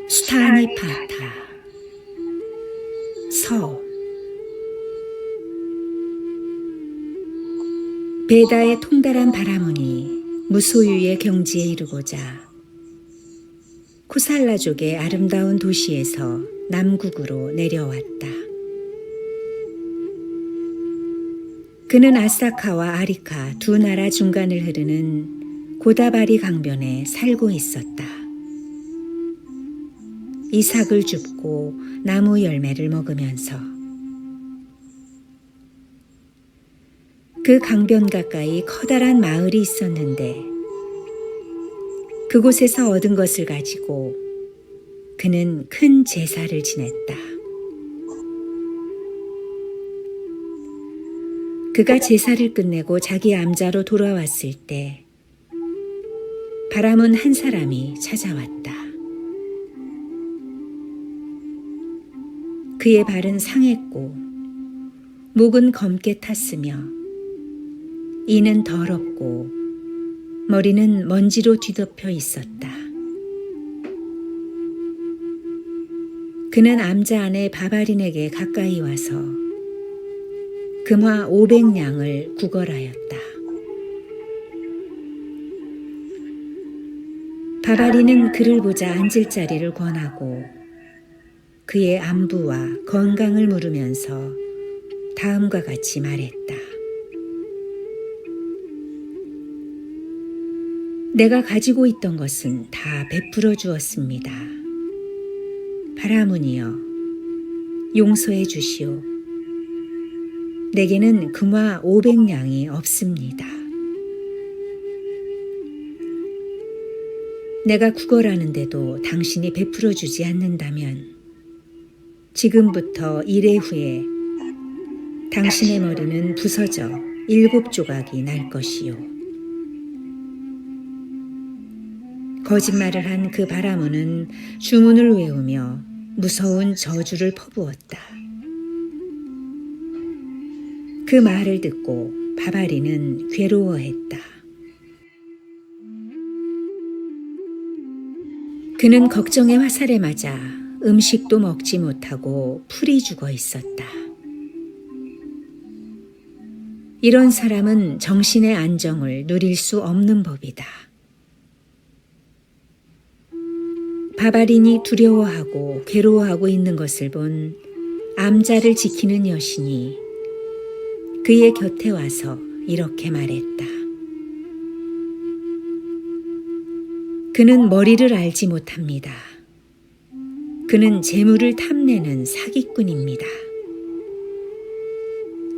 수타니파타 서 베다의 통달한 바라문이 무소유의 경지에 이르고자 코살라족의 아름다운 도시에서 남국으로 내려왔다. 그는 아사카와 아리카 두 나라 중간을 흐르는 고다바리 강변에 살고 있었다. 이삭을 줍고 나무 열매를 먹으면서 그 강변 가까이 커다란 마을이 있었는데 그곳에서 얻은 것을 가지고 그는 큰 제사를 지냈다. 그가 제사를 끝내고 자기 암자로 돌아왔을 때 바라문 한 사람이 찾아왔다. 그의 발은 상했고 목은 검게 탔으며 이는 더럽고 머리는 먼지로 뒤덮여 있었다. 그는 암자 아내 바바린에게 가까이 와서 금화 500냥을 구걸하였다. 바바린은 그를 보자 앉을 자리를 권하고 그의 안부와 건강을 물으면서 다음과 같이 말했다. 내가 가지고 있던 것은 다 베풀어 주었습니다. 바라문이여, 용서해 주시오. 내게는 금화 500냥이 없습니다. 내가 구걸하는데도 당신이 베풀어 주지 않는다면 지금부터 1회 후에 당신의 머리는 부서져 7조각이 날 것이요. 거짓말을 한 그 바라문은 주문을 외우며 무서운 저주를 퍼부었다. 그 말을 듣고 바바리는 괴로워했다. 그는 걱정의 화살에 맞아 음식도 먹지 못하고 풀이 죽어 있었다. 이런 사람은 정신의 안정을 누릴 수 없는 법이다. 바바린이 두려워하고 괴로워하고 있는 것을 본 암자를 지키는 여신이 그의 곁에 와서 이렇게 말했다. 그는 머리를 알지 못합니다. 그는 재물을 탐내는 사기꾼입니다.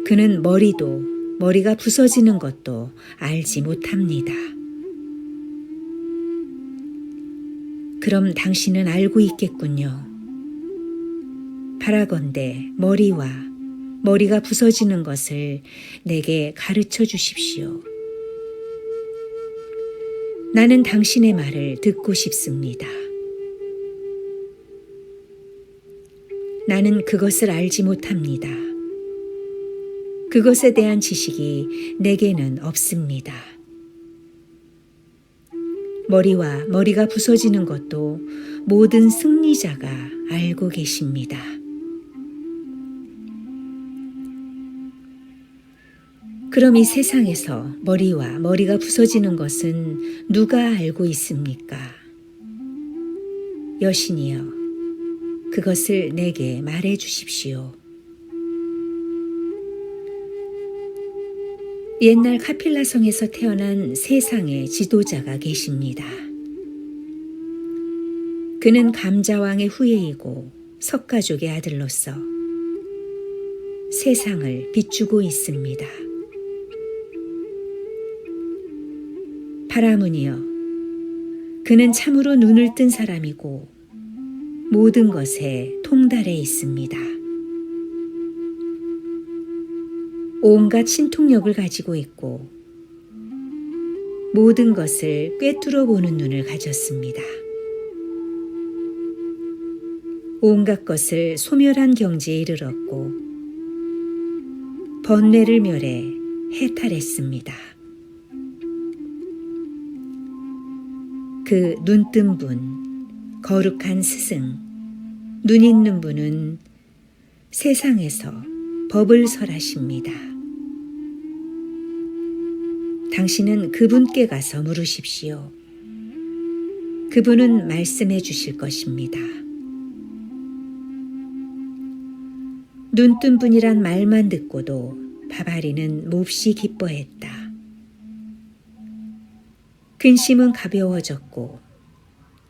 그는 머리가 부서지는 것도 알지 못합니다. 그럼 당신은 알고 있겠군요. 바라건대 머리가 부서지는 것을 내게 가르쳐 주십시오. 나는 당신의 말을 듣고 싶습니다. 나는 그것을 알지 못합니다. 그것에 대한 지식이 내게는 없습니다. 머리가 부서지는 것도 모든 승리자가 알고 계십니다. 그럼 이 세상에서 머리가 부서지는 것은 누가 알고 있습니까? 여신이여, 그것을 내게 말해 주십시오. 옛날 카필라 성에서 태어난 세상의 지도자가 계십니다. 그는 감자왕의 후예이고 석가족의 아들로서 세상을 비추고 있습니다. 바라문이여, 그는 참으로 눈을 뜬 사람이고 모든 것에 통달해 있습니다. 온갖 신통력을 가지고 있고 모든 것을 꿰뚫어 보는 눈을 가졌습니다. 온갖 것을 소멸한 경지에 이르렀고 번뇌를 멸해 해탈했습니다. 그 눈뜬 분, 거룩한 스승, 눈 있는 분은 세상에서 법을 설하십니다. 당신은 그분께 가서 물으십시오. 그분은 말씀해 주실 것입니다. 눈뜬 분이란 말만 듣고도 바바리는 몹시 기뻐했다. 근심은 가벼워졌고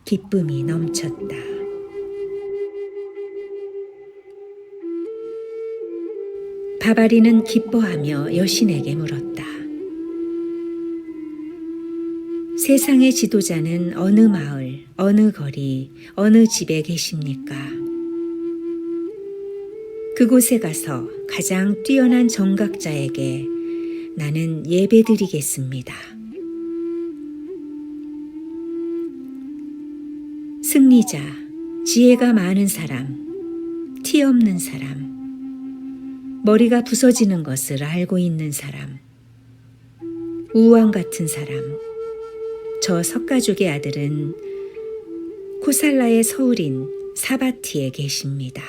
기쁨이 넘쳤다. 바바리는 기뻐하며 여신에게 물었다. 세상의 지도자는 어느 마을, 어느 거리, 어느 집에 계십니까? 그곳에 가서 가장 뛰어난 정각자에게 나는 예배드리겠습니다. 승리자, 지혜가 많은 사람, 티 없는 사람, 머리가 부서지는 것을 알고 있는 사람, 우왕 같은 사람, 저 석가족의 아들은 코살라의 서울인 사바티에 계십니다.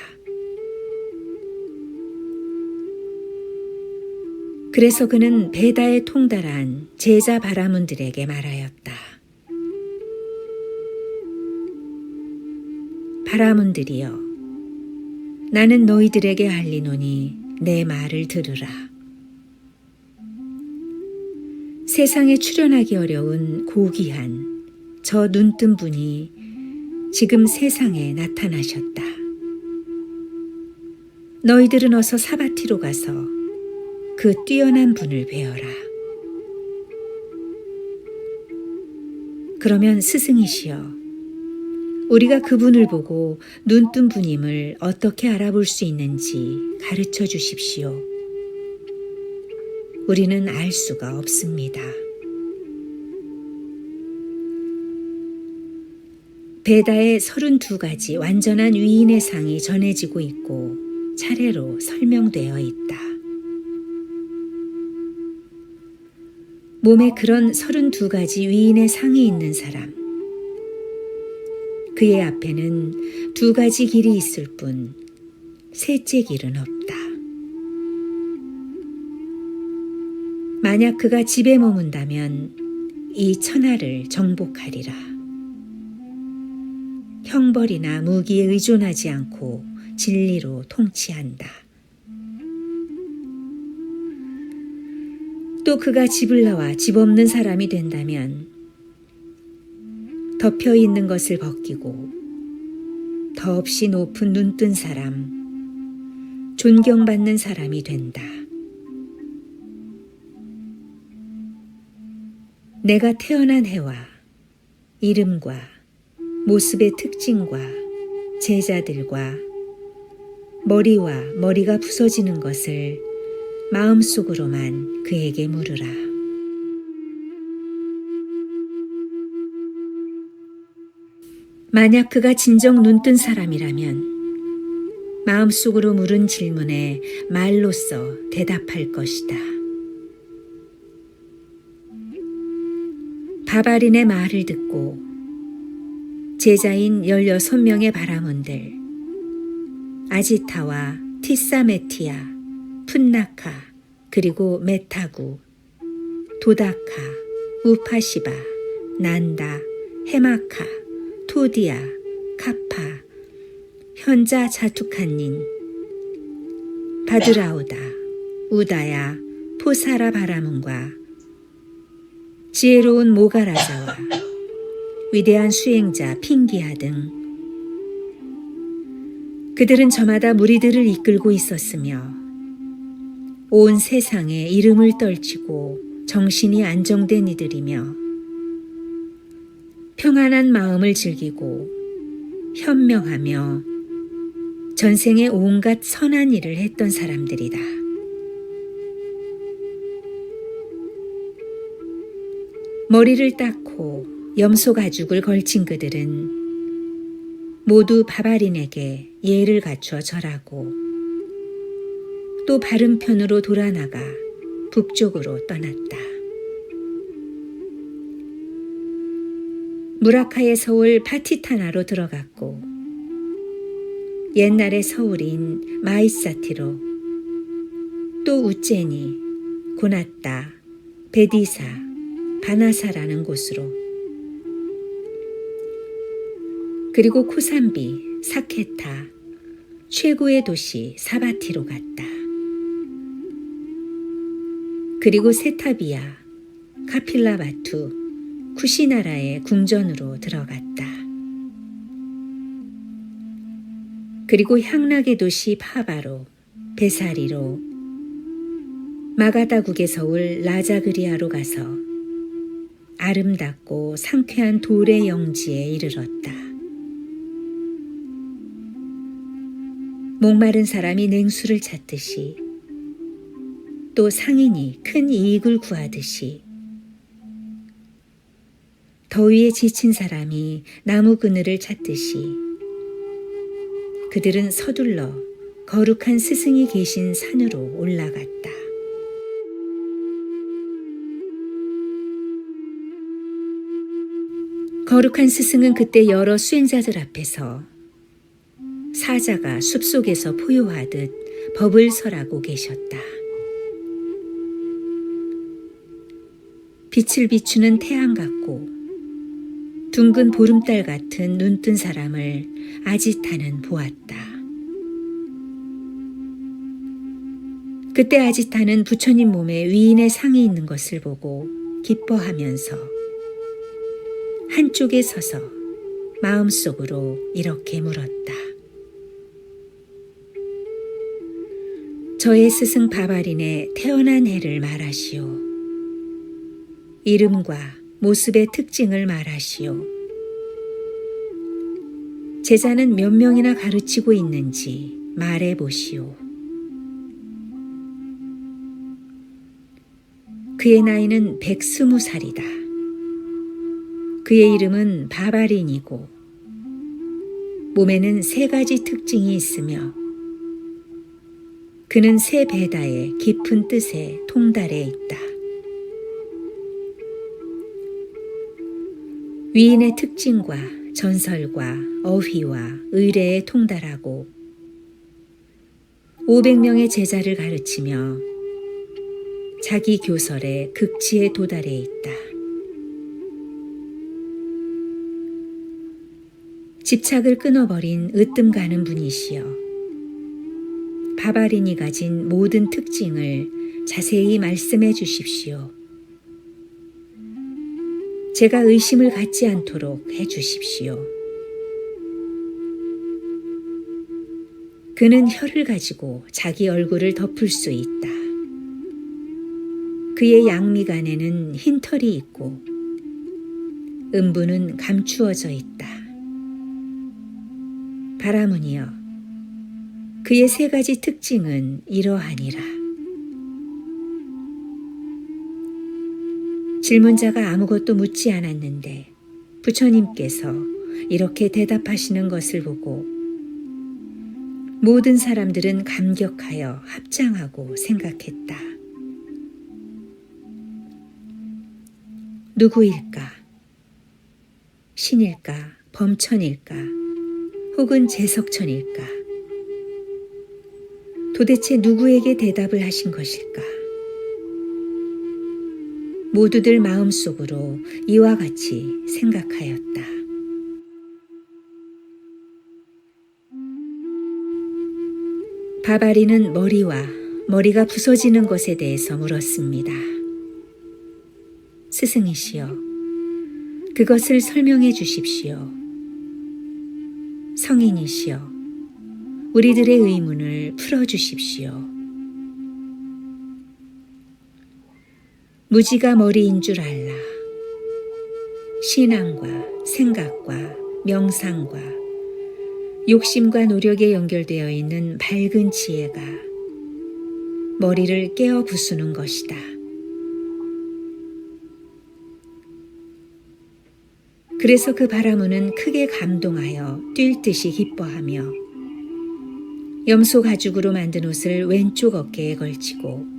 그래서 그는 베다에 통달한 제자 바라문들에게 말하였다. 바라문들이여, 나는 너희들에게 알리노니 내 말을 들으라. 세상에 출현하기 어려운 고귀한 저 눈뜬 분이 지금 세상에 나타나셨다. 너희들은 어서 사바티로 가서 그 뛰어난 분을 뵈어라. 그러면 스승이시여, 우리가 그분을 보고 눈뜬 분임을 어떻게 알아볼 수 있는지 가르쳐 주십시오. 우리는 알 수가 없습니다. 베다에 32가지 완전한 위인의 상이 전해지고 있고 차례로 설명되어 있다. 몸에 그런 32가지 위인의 상이 있는 사람, 그의 앞에는 2가지 길이 있을 뿐 셋째 길은 없다. 만약 그가 집에 머문다면 이 천하를 정복하리라. 형벌이나 무기에 의존하지 않고 진리로 통치한다. 또 그가 집을 나와 집 없는 사람이 된다면 덮여 있는 것을 벗기고 더없이 높은 눈뜬 사람, 존경받는 사람이 된다. 내가 태어난 해와 이름과 모습의 특징과 제자들과 머리와 머리가 부서지는 것을 마음속으로만 그에게 물으라. 만약 그가 진정 눈뜬 사람이라면 마음속으로 물은 질문에 말로써 대답할 것이다. 바바린의 말을 듣고 제자인 16명의 바라문들, 아지타와 티사메티아, 푼나카, 그리고 메타구, 도다카, 우파시바, 난다, 헤마카, 토디아, 카파, 현자 자투칸닌, 바드라우다, 우다야, 포사라 바라문과 지혜로운 모가라자와 위대한 수행자 핑기아 등 그들은 저마다 무리들을 이끌고 있었으며 온 세상에 이름을 떨치고 정신이 안정된 이들이며 평안한 마음을 즐기고 현명하며 전생에 온갖 선한 일을 했던 사람들이다. 머리를 닦고 염소 가죽을 걸친 그들은 모두 바바린에게 예를 갖추어 절하고 또 바른 편으로 돌아나가 북쪽으로 떠났다. 무라카의 서울 파티타나로 들어갔고 옛날의 서울인 마이사티로 또 우제니, 고나타, 베디사, 바나사라는 곳으로 그리고 코삼비, 사케타, 최고의 도시 사바티로 갔다. 그리고 세타비아, 카필라바투, 쿠시나라의 궁전으로 들어갔다. 그리고 향락의 도시 파바로, 베사리로, 마가다국의 서울 라자그리아로 가서 아름답고 상쾌한 돌의 영지에 이르렀다. 목마른 사람이 냉수를 찾듯이 또 상인이 큰 이익을 구하듯이 더위에 지친 사람이 나무 그늘을 찾듯이 그들은 서둘러 거룩한 스승이 계신 산으로 올라갔다. 거룩한 스승은 그때 여러 수행자들 앞에서 사자가 숲속에서 포효하듯 법을 설하고 계셨다. 빛을 비추는 태양 같고 둥근 보름달 같은 눈뜬 사람을 아지타는 보았다. 그때 아지타는 부처님 몸에 위인의 상이 있는 것을 보고 기뻐하면서 한쪽에 서서 마음속으로 이렇게 물었다. 저의 스승 바바린의 태어난 해를 말하시오. 이름과 모습의 특징을 말하시오. 제자는 몇 명이나 가르치고 있는지 말해보시오. 그의 나이는 120살이다. 그의 이름은 바바린이고 몸에는 3가지 특징이 있으며 그는 세 베다의 깊은 뜻에 통달해 있다. 위인의 특징과 전설과 어휘와 의례에 통달하고 500명의 제자를 가르치며 자기 교설의 극치에 도달해 있다. 집착을 끊어버린 으뜸 가는 분이시여 바바린이 가진 모든 특징을 자세히 말씀해 주십시오. 제가 의심을 갖지 않도록 해 주십시오. 그는 혀를 가지고 자기 얼굴을 덮을 수 있다. 그의 양미간에는 흰 털이 있고 음부는 감추어져 있다. 바라문이여, 그의 3가지 특징은 이러하니라. 질문자가 아무것도 묻지 않았는데 부처님께서 이렇게 대답하시는 것을 보고 모든 사람들은 감격하여 합장하고 생각했다. 누구일까? 신일까? 범천일까? 혹은 제석천일까? 도대체 누구에게 대답을 하신 것일까? 모두들 마음속으로 이와 같이 생각하였다. 바바리는 머리가 부서지는 것에 대해서 물었습니다. 스승이시여, 그것을 설명해 주십시오. 성인이시여, 우리들의 의문을 풀어주십시오. 무지가 머리인 줄 알라. 신앙과 생각과 명상과 욕심과 노력에 연결되어 있는 밝은 지혜가 머리를 깨어 부수는 것이다. 그래서 그 바라문은 크게 감동하여 뛸 듯이 기뻐하며 염소 가죽으로 만든 옷을 왼쪽 어깨에 걸치고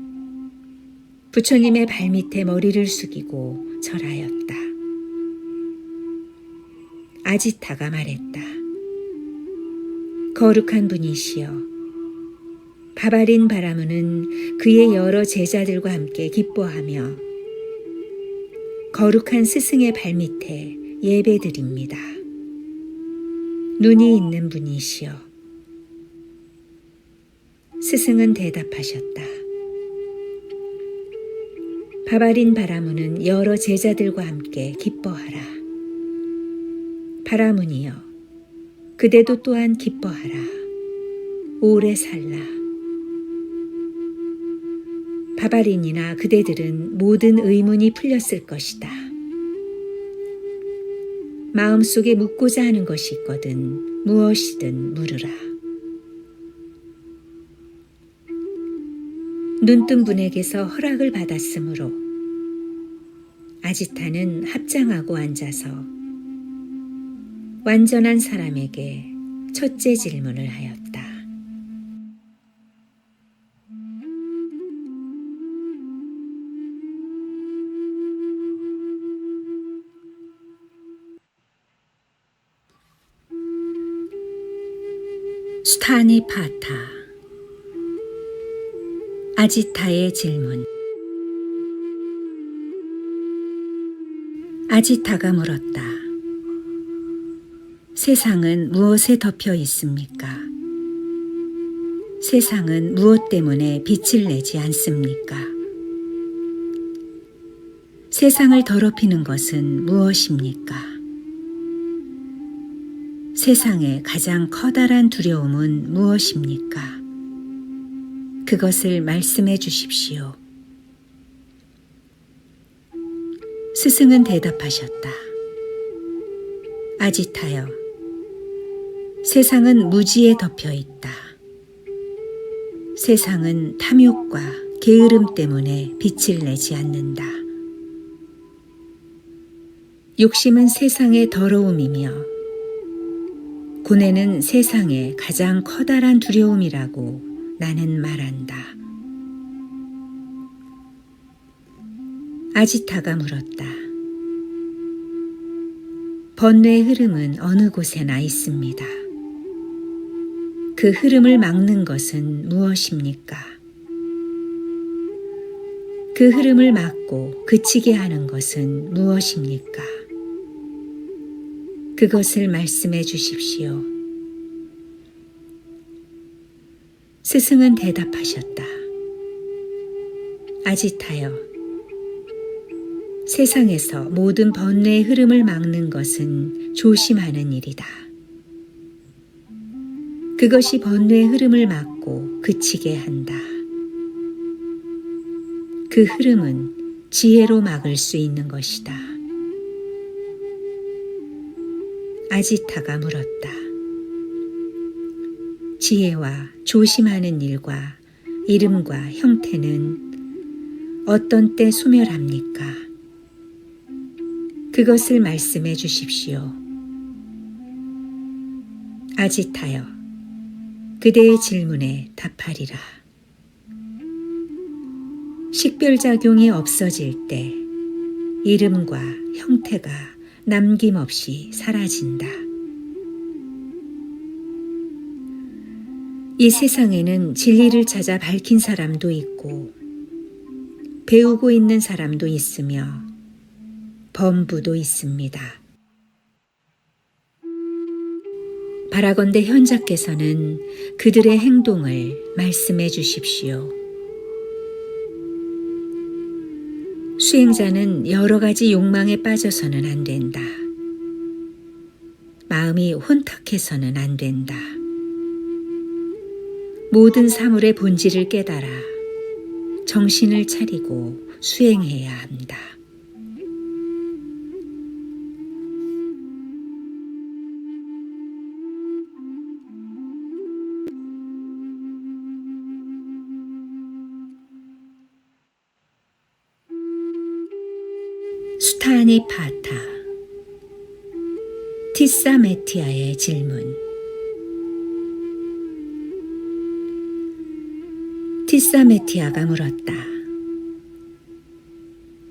부처님의 발밑에 머리를 숙이고 절하였다. 아지타가 말했다. 거룩한 분이시여, 바바린 바라문은 그의 여러 제자들과 함께 기뻐하며 거룩한 스승의 발밑에 예배드립니다. 눈이 있는 분이시여. 스승은 대답하셨다. 바바린 바라문은 여러 제자들과 함께 기뻐하라. 바라문이여, 그대도 또한 기뻐하라. 오래 살라. 바바린이나 그대들은 모든 의문이 풀렸을 것이다. 마음속에 묻고자 하는 것이 있거든 무엇이든 물으라. 눈뜬 분에게서 허락을 받았으므로 아지타는 합장하고 앉아서 완전한 사람에게 첫째 질문을 하였다. 스타니파타. 아지타의 질문. 아지타가 물었다. 세상은 무엇에 덮여 있습니까? 세상은 무엇 때문에 빛을 내지 않습니까? 세상을 더럽히는 것은 무엇입니까? 세상의 가장 커다란 두려움은 무엇입니까? 그것을 말씀해 주십시오. 스승은 대답하셨다. 아지타여, 세상은 무지에 덮여 있다. 세상은 탐욕과 게으름 때문에 빛을 내지 않는다. 욕심은 세상의 더러움이며 고뇌는 세상의 가장 커다란 두려움이라고 나는 말한다. 아지타가 물었다. 번뇌의 흐름은 어느 곳에나 있습니다. 그 흐름을 막는 것은 무엇입니까? 그 흐름을 막고 그치게 하는 것은 무엇입니까? 그것을 말씀해 주십시오. 스승은 대답하셨다. 아지타여, 세상에서 모든 번뇌의 흐름을 막는 것은 조심하는 일이다. 그것이 번뇌의 흐름을 막고 그치게 한다. 그 흐름은 지혜로 막을 수 있는 것이다. 아지타가 물었다. 지혜와 조심하는 일과 이름과 형태는 어떤 때 소멸합니까? 그것을 말씀해 주십시오. 아지타여, 그대의 질문에 답하리라. 식별작용이 없어질 때 이름과 형태가 남김없이 사라진다. 이 세상에는 진리를 찾아 밝힌 사람도 있고 배우고 있는 사람도 있으며 범부도 있습니다. 바라건대 현자께서는 그들의 행동을 말씀해 주십시오. 수행자는 여러 가지 욕망에 빠져서는 안 된다. 마음이 혼탁해서는 안 된다. 모든 사물의 본질을 깨달아 정신을 차리고 수행해야 합니다. 스타니파타. 티사메티아의 질문. 티사메티아가 물었다.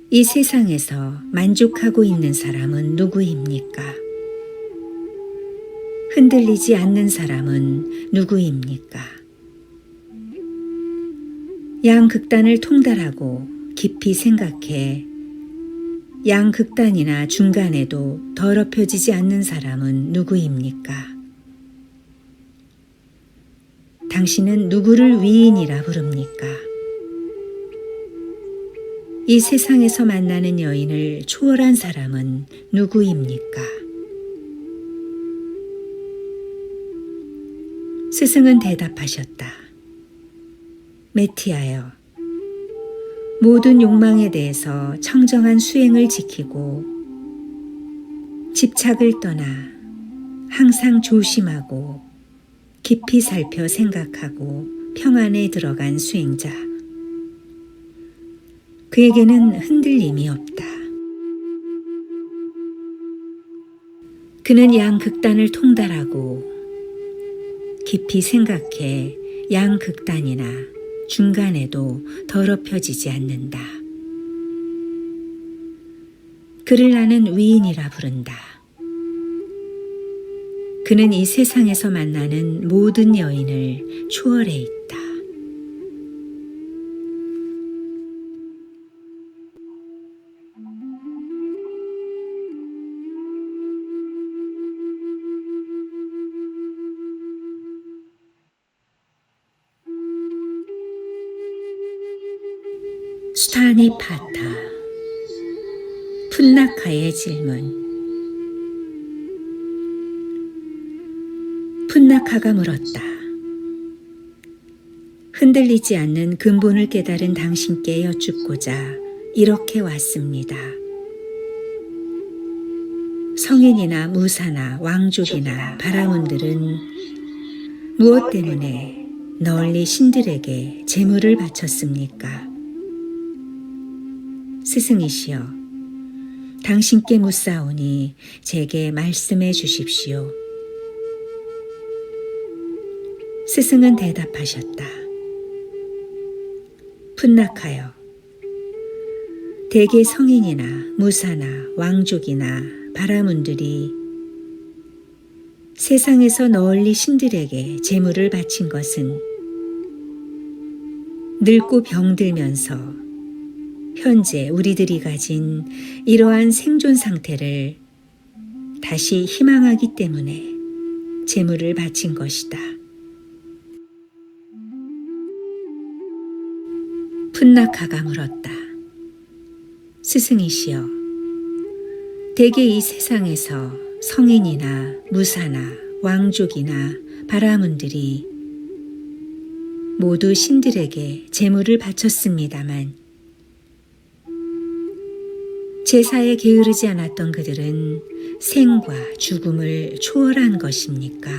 이 세상에서 만족하고 있는 사람은 누구입니까? 흔들리지 않는 사람은 누구입니까? 양극단을 통달하고 깊이 생각해 양극단이나 중간에도 더럽혀지지 않는 사람은 누구입니까? 당신은 누구를 위인이라 부릅니까? 이 세상에서 만나는 여인을 초월한 사람은 누구입니까? 스승은 대답하셨다. 메티하여, 모든 욕망에 대해서 청정한 수행을 지키고 집착을 떠나 항상 조심하고 깊이 살펴 생각하고 평안에 들어간 수행자. 그에게는 흔들림이 없다. 그는 양극단을 통달하고 깊이 생각해 양극단이나 중간에도 더럽혀지지 않는다. 그를 나는 위인이라 부른다. 그는 이 세상에서 만나는 모든 여인을 초월해 있다. 수타니 파타, 풋나카의 질문. 풋나카가 물었다. 흔들리지 않는 근본을 깨달은 당신께 여쭙고자 이렇게 왔습니다. 성인이나 무사나 왕족이나 바라문들은 무엇 때문에 널리 신들에게 제물을 바쳤습니까? 스승이시여, 당신께 묻사오니 제게 말씀해 주십시오. 스승은 대답하셨다. 풋나카여, 대개 성인이나 무사나 왕족이나 바라문들이 세상에서 널리 신들에게 제물을 바친 것은 늙고 병들면서 현재 우리들이 가진 이러한 생존 상태를 다시 희망하기 때문에 제물을 바친 것이다. 풋나카가 물었다. 스승이시여, 대개 이 세상에서 성인이나 무사나 왕족이나 바라문들이 모두 신들에게 제물을 바쳤습니다만 제사에 게으르지 않았던 그들은 생과 죽음을 초월한 것입니까?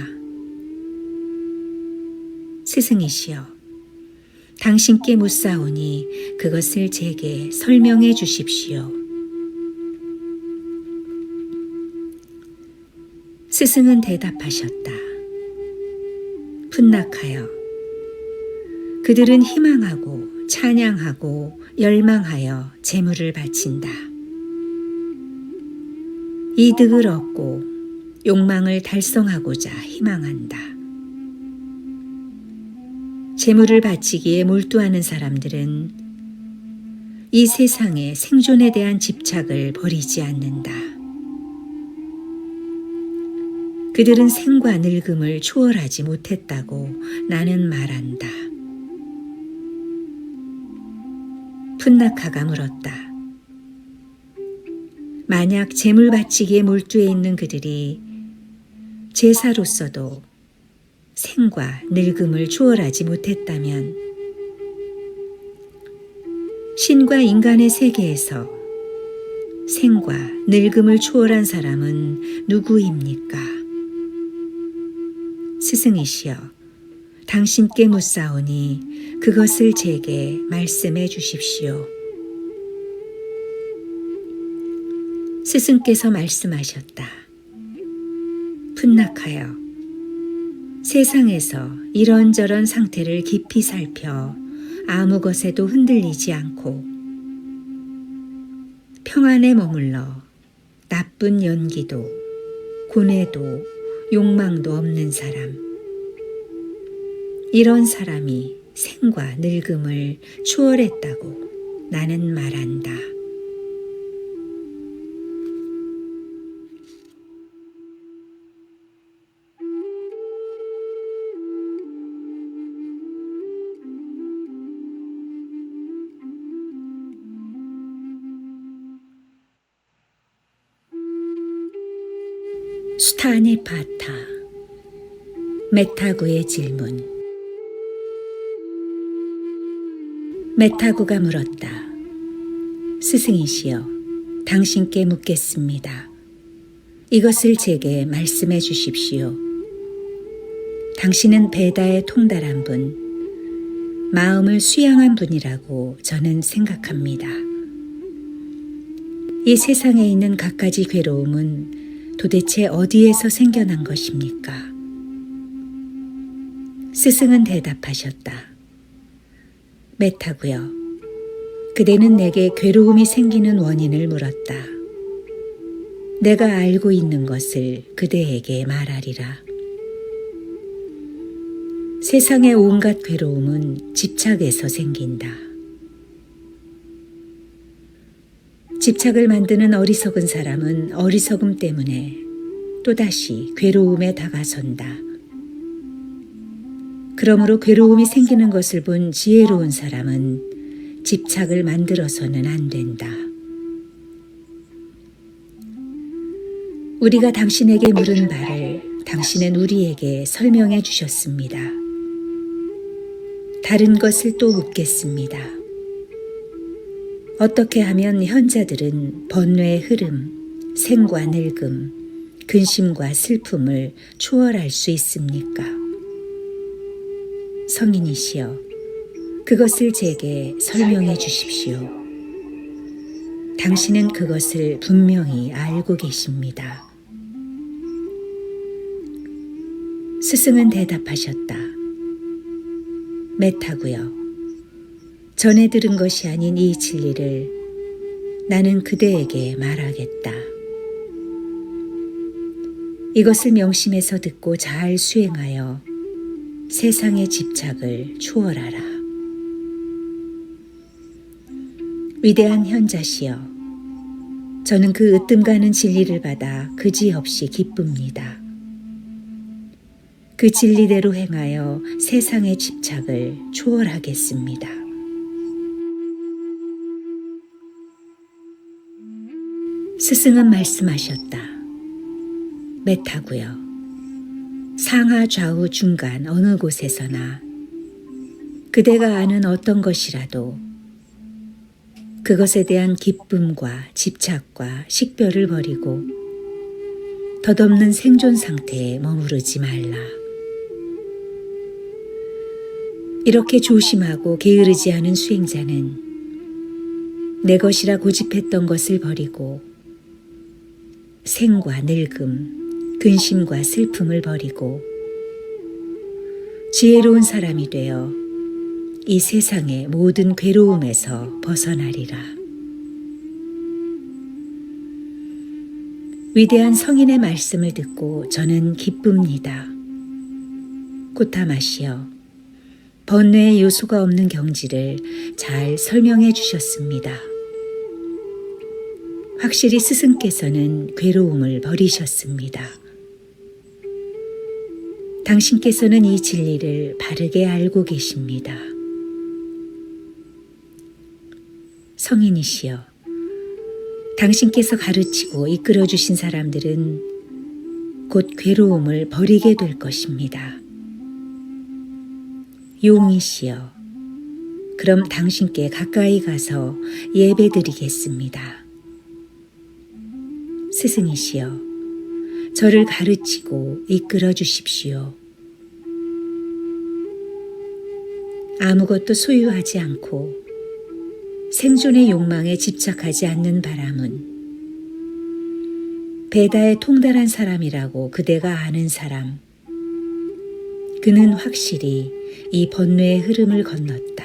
스승이시여, 당신께 묻사오니 그것을 제게 설명해 주십시오. 스승은 대답하셨다. 풋나카여, 그들은 희망하고 찬양하고 열망하여 제물을 바친다. 이득을 얻고 욕망을 달성하고자 희망한다. 제물을 바치기에 몰두하는 사람들은 이 세상의 생존에 대한 집착을 버리지 않는다. 그들은 생과 늙음을 초월하지 못했다고 나는 말한다. 풋나카가 물었다. 만약 제물 바치기에 몰두해 있는 그들이 제사로서도 생과 늙음을 초월하지 못했다면 신과 인간의 세계에서 생과 늙음을 초월한 사람은 누구입니까? 스승이시여, 당신께 묻사오니 그것을 제게 말씀해 주십시오. 스승께서 말씀하셨다. 풋나카여, 세상에서 이런저런 상태를 깊이 살펴 아무 것에도 흔들리지 않고 평안에 머물러 나쁜 연기도 고뇌도 욕망도 없는 사람. 이런 사람이 생과 늙음을 추월했다고 나는 말한다. 수타니파타 메타구의 질문. 메타구가 물었다. 스승이시여, 당신께 묻겠습니다. 이것을 제게 말씀해 주십시오. 당신은 베다에 통달한 분, 마음을 수양한 분이라고 저는 생각합니다. 이 세상에 있는 갖가지 괴로움은 도대체 어디에서 생겨난 것입니까? 스승은 대답하셨다. 메타구여, 그대는 내게 괴로움이 생기는 원인을 물었다. 내가 알고 있는 것을 그대에게 말하리라. 세상의 온갖 괴로움은 집착에서 생긴다. 집착을 만드는 어리석은 사람은 어리석음 때문에 또다시 괴로움에 다가선다. 그러므로 괴로움이 생기는 것을 본 지혜로운 사람은 집착을 만들어서는 안 된다. 우리가 당신에게 물은 바를 당신은 우리에게 설명해 주셨습니다. 다른 것을 또 묻겠습니다. 어떻게 하면 현자들은 번뇌의 흐름, 생과 늙음, 근심과 슬픔을 추월할 수 있습니까? 성인이시여, 그것을 제게 설명해 주십시오. 당신은 그것을 분명히 알고 계십니다. 스승은 대답하셨다. 메타구여, 전에 들은 것이 아닌 이 진리를 나는 그대에게 말하겠다. 이것을 명심해서 듣고 잘 수행하여 세상의 집착을 추월하라. 위대한 현자시여, 저는 그 으뜸가는 진리를 받아 그지없이 기쁩니다. 그 진리대로 행하여 세상의 집착을 추월하겠습니다. 스승은 말씀하셨다. 메타구여, 상하 좌우 중간 어느 곳에서나 그대가 아는 어떤 것이라도 그것에 대한 기쁨과 집착과 식별을 버리고 덧없는 생존 상태에 머무르지 말라. 이렇게 조심하고 게으르지 않은 수행자는 내 것이라 고집했던 것을 버리고 생과 늙음, 근심과 슬픔을 버리고 지혜로운 사람이 되어 이 세상의 모든 괴로움에서 벗어나리라. 위대한 성인의 말씀을 듣고 저는 기쁩니다. 고타마시여, 번뇌의 요소가 없는 경지를 잘 설명해 주셨습니다. 확실히 스승께서는 괴로움을 버리셨습니다. 당신께서는 이 진리를 바르게 알고 계십니다. 성인이시여, 당신께서 가르치고 이끌어 주신 사람들은 곧 괴로움을 버리게 될 것입니다. 용이시여, 그럼 당신께 가까이 가서 예배드리겠습니다. 스승이시여, 저를 가르치고 이끌어 주십시오. 아무것도 소유하지 않고 생존의 욕망에 집착하지 않는 바람은 베다에 통달한 사람이라고 그대가 아는 사람, 그는 확실히 이 번뇌의 흐름을 건넜다.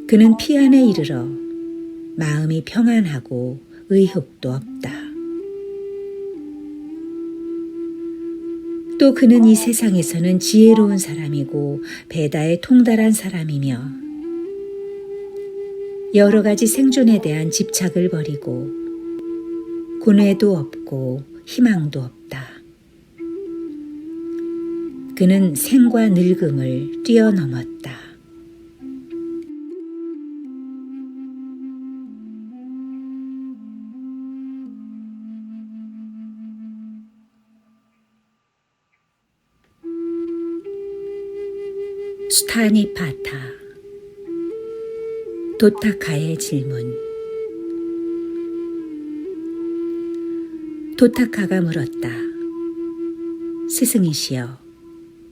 그는 피안에 이르러 마음이 평안하고 의혹도 없다. 또 그는 이 세상에서는 지혜로운 사람이고 배다에 통달한 사람이며 여러 가지 생존에 대한 집착을 버리고 고뇌도 없고 희망도 없다. 그는 생과 늙음을 뛰어넘었다. 수타니파타 도타카의 질문. 도타카가 물었다. 스승이시여,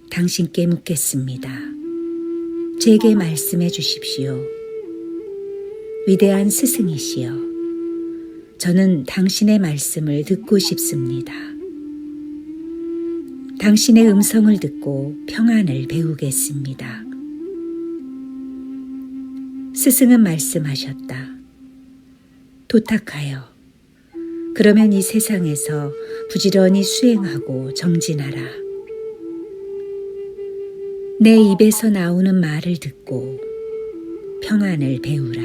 당신께 묻겠습니다. 제게 말씀해 주십시오. 위대한 스승이시여, 저는 당신의 말씀을 듣고 싶습니다. 당신의 음성을 듣고 평안을 배우겠습니다. 스승은 말씀하셨다. 도탁하여, 그러면 이 세상에서 부지런히 수행하고 정진하라. 내 입에서 나오는 말을 듣고 평안을 배우라.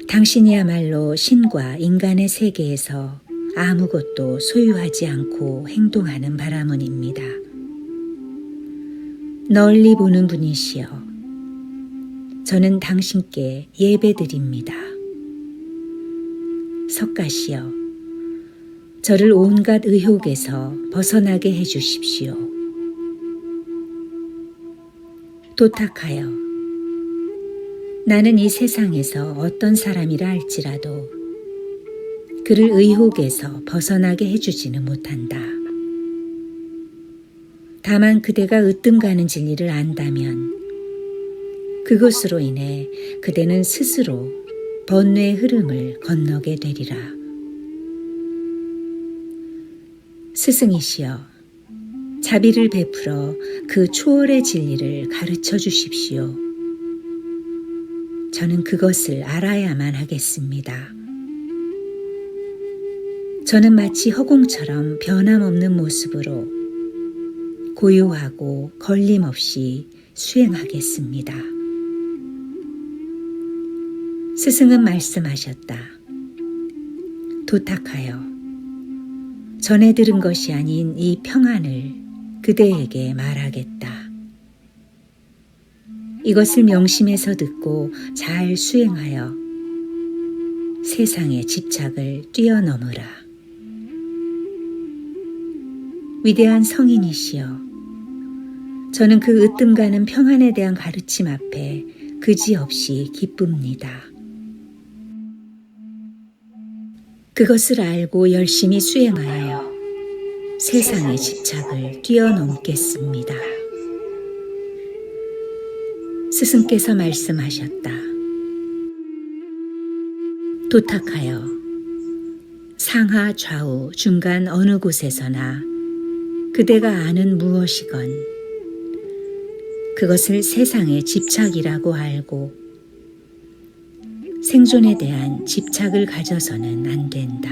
당신이야말로 신과 인간의 세계에서 아무것도 소유하지 않고 행동하는 바라문입니다. 널리 보는 분이시여, 저는 당신께 예배드립니다. 석가시여, 저를 온갖 의혹에서 벗어나게 해주십시오. 도탁하여, 나는 이 세상에서 어떤 사람이라 할지라도 그를 의혹에서 벗어나게 해주지는 못한다. 다만 그대가 으뜸가는 진리를 안다면 그것으로 인해 그대는 스스로 번뇌의 흐름을 건너게 되리라. 스승이시여, 자비를 베풀어 그 초월의 진리를 가르쳐 주십시오. 저는 그것을 알아야만 하겠습니다. 저는 마치 허공처럼 변함없는 모습으로 고요하고 걸림없이 수행하겠습니다. 스승은 말씀하셨다. 도탁하여, 전에 들은 것이 아닌 이 평안을 그대에게 말하겠다. 이것을 명심해서 듣고 잘 수행하여 세상의 집착을 뛰어넘으라. 위대한 성인이시여, 저는 그 으뜸가는 평안에 대한 가르침 앞에 그지없이 기쁩니다. 그것을 알고 열심히 수행하여 세상의 집착을 뛰어넘겠습니다. 스승께서 말씀하셨다. 도탁하여, 상하 좌우 중간 어느 곳에서나 그대가 아는 무엇이건 그것을 세상의 집착이라고 알고 생존에 대한 집착을 가져서는 안 된다.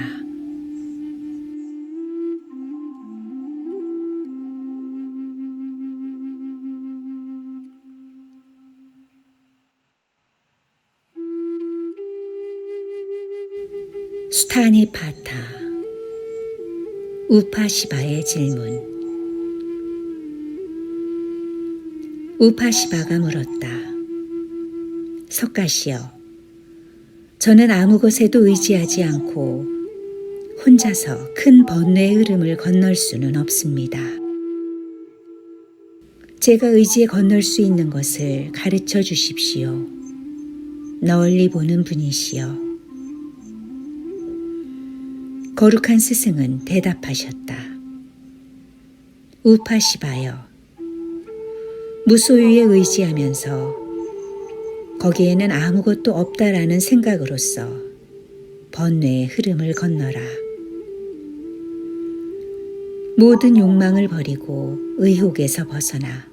수타니파타 우파시바의 질문. 우파시바가 물었다. 석가시여, 저는 아무 것에도 의지하지 않고 혼자서 큰 번뇌의 흐름을 건널 수는 없습니다. 제가 의지에 건널 수 있는 것을 가르쳐 주십시오. 널리 보는 분이시여. 거룩한 스승은 대답하셨다. 우파시바여, 무소유에 의지하면서 거기에는 아무것도 없다라는 생각으로서 번뇌의 흐름을 건너라. 모든 욕망을 버리고 의혹에서 벗어나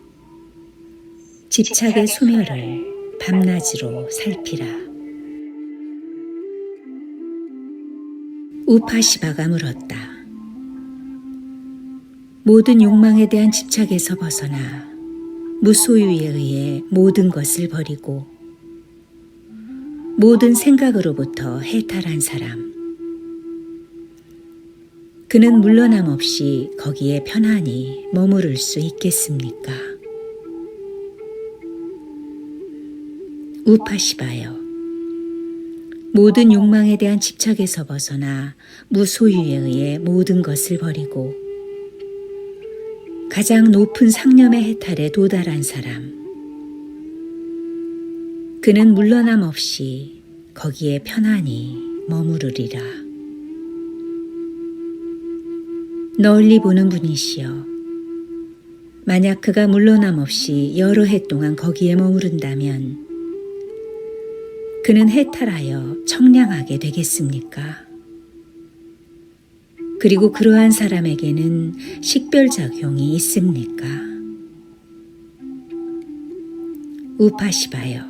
집착의 소멸을 밤낮으로 살피라. 우파시바가 물었다. 모든 욕망에 대한 집착에서 벗어나 무소유에 의해 모든 것을 버리고 모든 생각으로부터 해탈한 사람. 그는 물러남 없이 거기에 편안히 머무를 수 있겠습니까? 우파시바여, 모든 욕망에 대한 집착에서 벗어나 무소유에 의해 모든 것을 버리고 가장 높은 상념의 해탈에 도달한 사람. 그는 물러남 없이 거기에 편안히 머무르리라. 널리 보는 분이시여, 만약 그가 물러남 없이 여러 해 동안 거기에 머무른다면 그는 해탈하여 청량하게 되겠습니까? 그리고 그러한 사람에게는 식별작용이 있습니까? 우파시바여,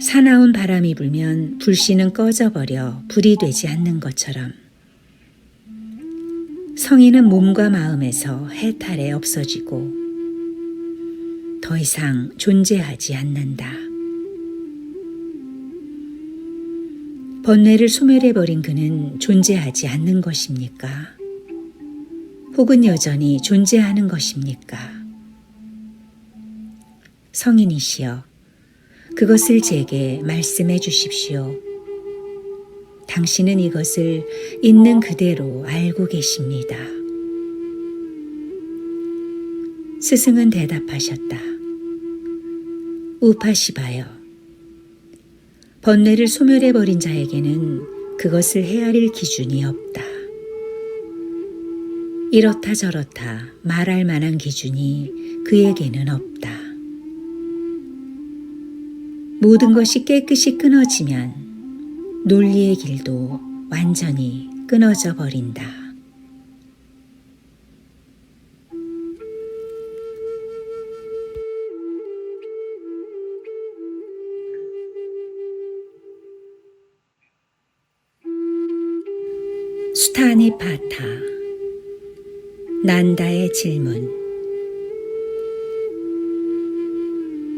사나운 바람이 불면 불씨는 꺼져버려 불이 되지 않는 것처럼 성인은 몸과 마음에서 해탈에 없어지고 더 이상 존재하지 않는다. 번뇌를 소멸해버린 그는 존재하지 않는 것입니까? 혹은 여전히 존재하는 것입니까? 성인이시여, 그것을 제게 말씀해 주십시오. 당신은 이것을 있는 그대로 알고 계십니다. 스승은 대답하셨다. 우파시바여, 번뇌를 소멸해버린 자에게는 그것을 헤아릴 기준이 없다. 이렇다 저렇다 말할 만한 기준이 그에게는 없다. 모든 것이 깨끗이 끊어지면 논리의 길도 완전히 끊어져 버린다. 수타니파타, 난다의 질문.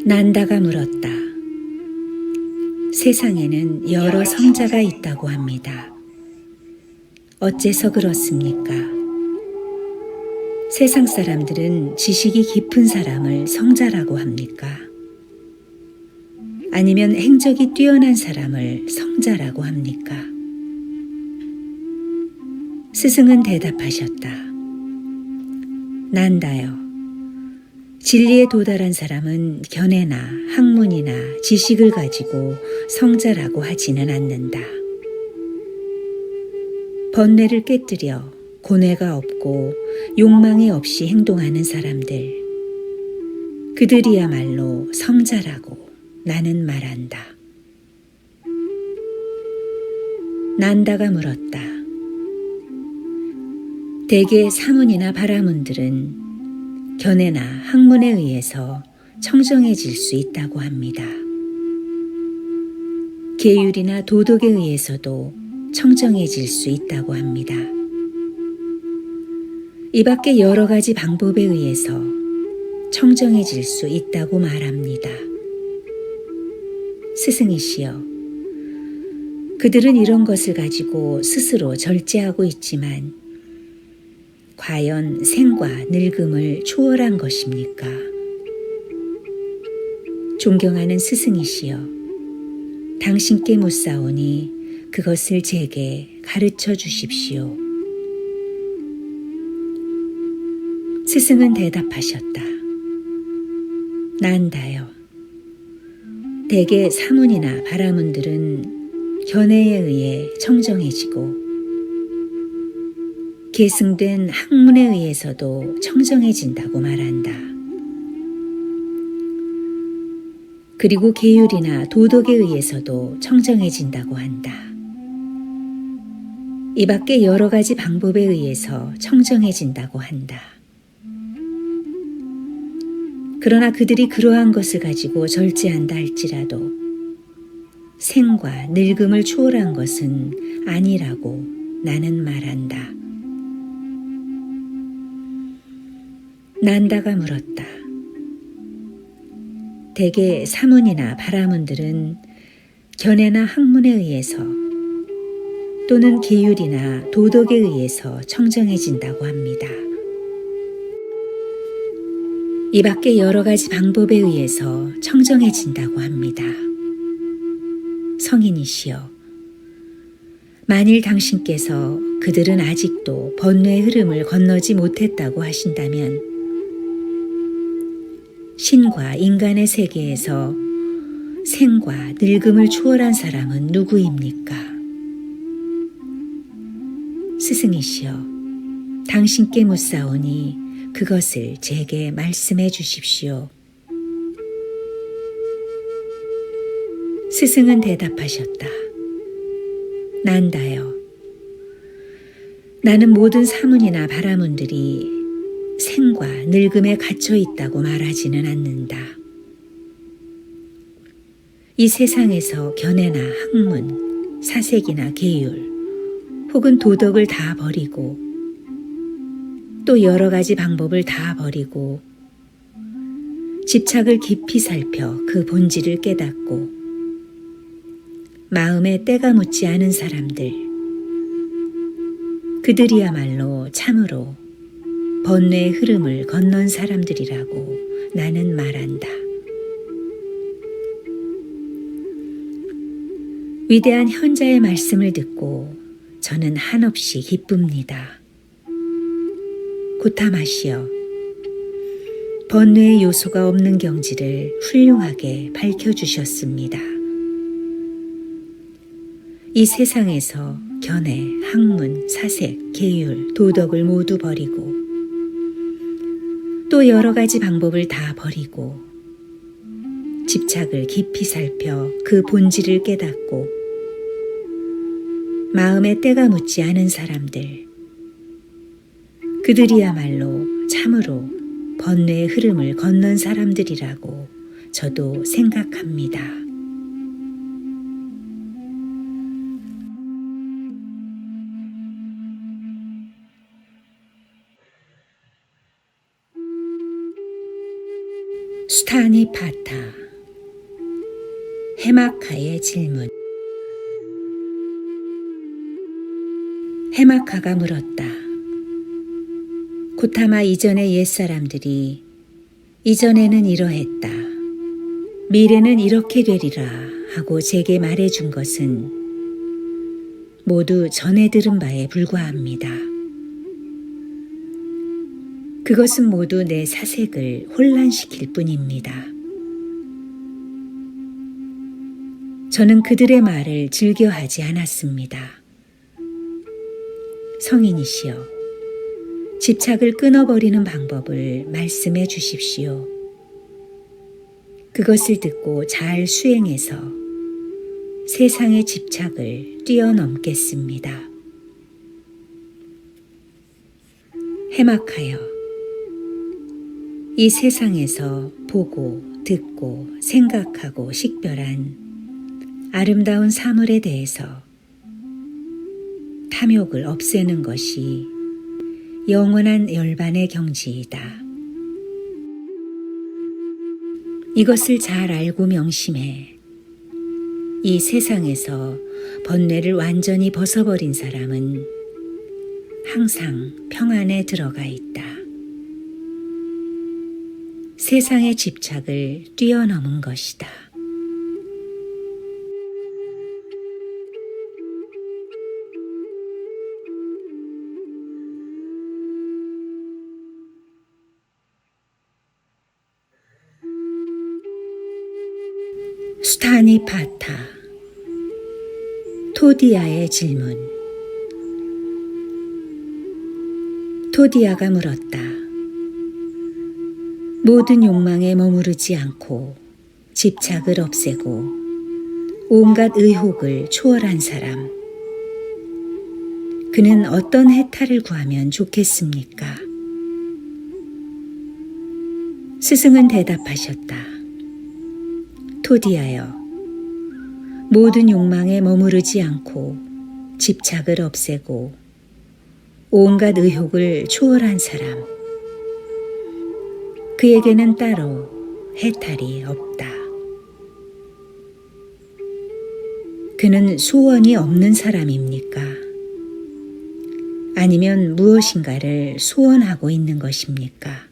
난다가 물었다. 세상에는 여러 성자가 있다고 합니다. 어째서 그렇습니까? 세상 사람들은 지식이 깊은 사람을 성자라고 합니까? 아니면 행적이 뛰어난 사람을 성자라고 합니까? 스승은 대답하셨다. 난다여, 진리에 도달한 사람은 견해나 학문이나 지식을 가지고 성자라고 하지는 않는다. 번뇌를 깨뜨려 고뇌가 없고 욕망이 없이 행동하는 사람들, 그들이야말로 성자라고 나는 말한다. 난다가 물었다. 대개 사문이나 바라문들은 견해나 학문에 의해서 청정해질 수 있다고 합니다. 계율이나 도덕에 의해서도 청정해질 수 있다고 합니다. 이 밖에 여러 가지 방법에 의해서 청정해질 수 있다고 말합니다. 스승이시여, 그들은 이런 것을 가지고 스스로 절제하고 있지만 과연 생과 늙음을 초월한 것입니까? 존경하는 스승이시여, 당신께 묻사오니 그것을 제게 가르쳐 주십시오. 스승은 대답하셨다. 난다여, 대개 사문이나 바라문들은 견해에 의해 청정해지고 계승된 학문에 의해서도 청정해진다고 말한다. 그리고 계율이나 도덕에 의해서도 청정해진다고 한다. 이 밖에 여러 가지 방법에 의해서 청정해진다고 한다. 그러나 그들이 그러한 것을 가지고 절제한다 할지라도 생과 늙음을 초월한 것은 아니라고 나는 말한다. 난다가 물었다. 대개 사문이나 바라문들은 견해나 학문에 의해서 또는 기율이나 도덕에 의해서 청정해진다고 합니다. 이 밖에 여러 가지 방법에 의해서 청정해진다고 합니다. 성인이시여, 만일 당신께서 그들은 아직도 번뇌의 흐름을 건너지 못했다고 하신다면 신과 인간의 세계에서 생과 늙음을 초월한 사람은 누구입니까? 스승이시여, 당신께 묻사오니 그것을 제게 말씀해 주십시오. 스승은 대답하셨다. 난다여, 나는 모든 사문이나 바라문들이 생과 늙음에 갇혀 있다고 말하지는 않는다. 이 세상에서 견해나 학문, 사색이나 계율, 혹은 도덕을 다 버리고 또 여러 가지 방법을 다 버리고 집착을 깊이 살펴 그 본질을 깨닫고 마음에 때가 묻지 않은 사람들, 그들이야말로 참으로 번뇌의 흐름을 건넌 사람들이라고 나는 말한다. 위대한 현자의 말씀을 듣고 저는 한없이 기쁩니다. 고타마시여, 번뇌의 요소가 없는 경지를 훌륭하게 밝혀주셨습니다. 이 세상에서 견해, 학문, 사색, 계율, 도덕을 모두 버리고 또 여러 가지 방법을 다 버리고 집착을 깊이 살펴 그 본질을 깨닫고 마음에 때가 묻지 않은 사람들, 그들이야말로 참으로 번뇌의 흐름을 건넌 사람들이라고 저도 생각합니다. 수타니파타, 해마카의 질문. 해마카가 물었다. 고타마, 이전의 옛사람들이 이전에는 이러했다, 미래는 이렇게 되리라 하고 제게 말해준 것은 모두 전에 들은 바에 불과합니다. 그것은 모두 내 사색을 혼란시킬 뿐입니다. 저는 그들의 말을 즐겨하지 않았습니다. 성인이시여, 집착을 끊어버리는 방법을 말씀해 주십시오. 그것을 듣고 잘 수행해서 세상의 집착을 뛰어넘겠습니다. 해마카여, 이 세상에서 보고, 듣고, 생각하고 식별한 아름다운 사물에 대해서 탐욕을 없애는 것이 영원한 열반의 경지이다. 이것을 잘 알고 명심해 이 세상에서 번뇌를 완전히 벗어버린 사람은 항상 평안에 들어가 있다. 세상의 집착을 뛰어넘은 것이다. 수타니파타, 토디아의 질문. 토디아가 물었다. 모든 욕망에 머무르지 않고 집착을 없애고 온갖 의혹을 초월한 사람, 그는 어떤 해탈을 구하면 좋겠습니까? 스승은 대답하셨다. 토디아여, 모든 욕망에 머무르지 않고 집착을 없애고 온갖 의혹을 초월한 사람, 그에게는 따로 해탈이 없다. 그는 소원이 없는 사람입니까? 아니면 무엇인가를 소원하고 있는 것입니까?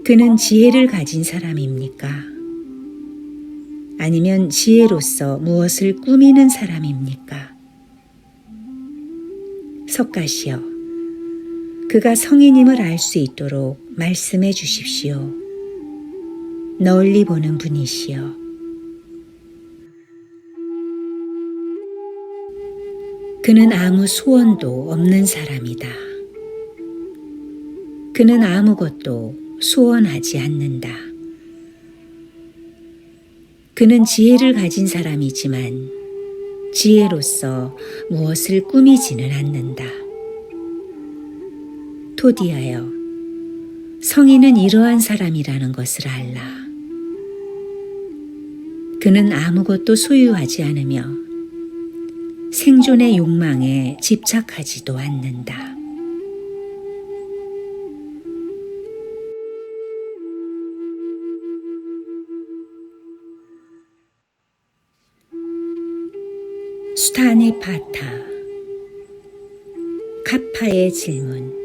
그는 지혜를 가진 사람입니까? 아니면 지혜로서 무엇을 꾸미는 사람입니까? 석가시여, 그가 성인임을 알 수 있도록 말씀해 주십시오. 널리 보는 분이시여. 그는 아무 소원도 없는 사람이다. 그는 아무것도 소원하지 않는다. 그는 지혜를 가진 사람이지만 지혜로서 무엇을 꾸미지는 않는다. 토디하여, 성인은 이러한 사람이라는 것을 알라. 그는 아무것도 소유하지 않으며 생존의 욕망에 집착하지도 않는다. 수타네 파타. 카파의 질문.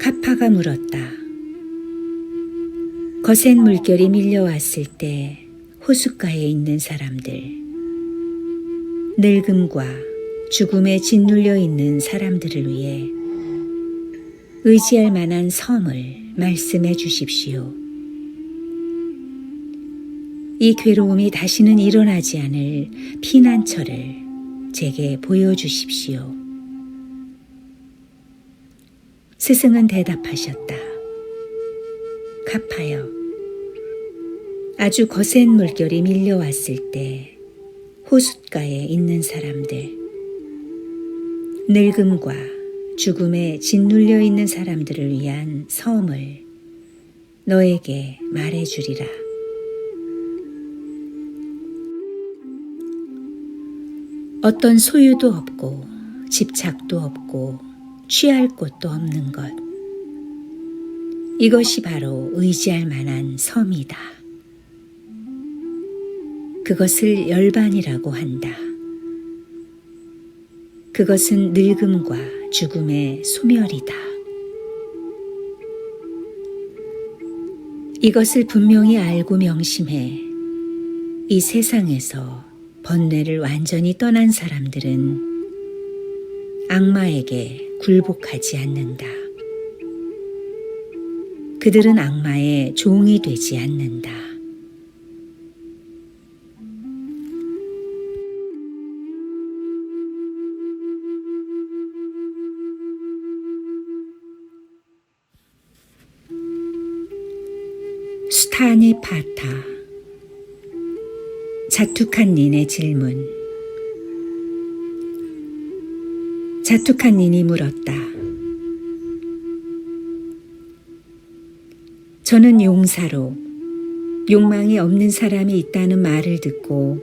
카파가 물었다. 거센 물결이 밀려왔을 때 호숫가에 있는 사람들, 늙음과 죽음에 짓눌려 있는 사람들을 위해 의지할 만한 섬을 말씀해 주십시오. 이 괴로움이 다시는 일어나지 않을 피난처를 제게 보여주십시오. 스승은 대답하셨다. 카파여, 아주 거센 물결이 밀려왔을 때 호숫가에 있는 사람들, 늙음과 죽음에 짓눌려 있는 사람들을 위한 섬을 너에게 말해주리라. 어떤 소유도 없고 집착도 없고 취할 곳도 없는 것, 이것이 바로 의지할 만한 섬이다. 그것을 열반이라고 한다. 그것은 늙음과 죽음의 소멸이다. 이것을 분명히 알고 명심해 이 세상에서 번뇌를 완전히 떠난 사람들은 악마에게 굴복하지 않는다. 그들은 악마의 종이 되지 않는다. 수타네 파타. 자투칸닌의 질문. 자투칸닌이 물었다. 저는 용사로 욕망이 없는 사람이 있다는 말을 듣고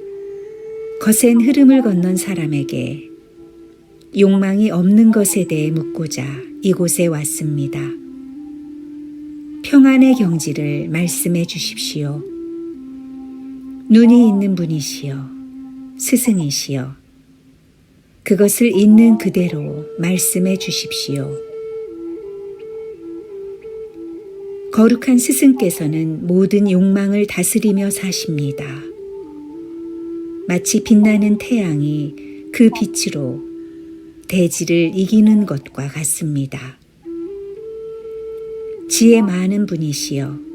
거센 흐름을 건넌 사람에게 욕망이 없는 것에 대해 묻고자 이곳에 왔습니다. 평안의 경지를 말씀해 주십시오. 눈이 있는 분이시여, 스승이시여, 그것을 있는 그대로 말씀해 주십시오. 거룩한 스승께서는 모든 욕망을 다스리며 사십니다. 마치 빛나는 태양이 그 빛으로 대지를 이기는 것과 같습니다. 지혜 많은 분이시여,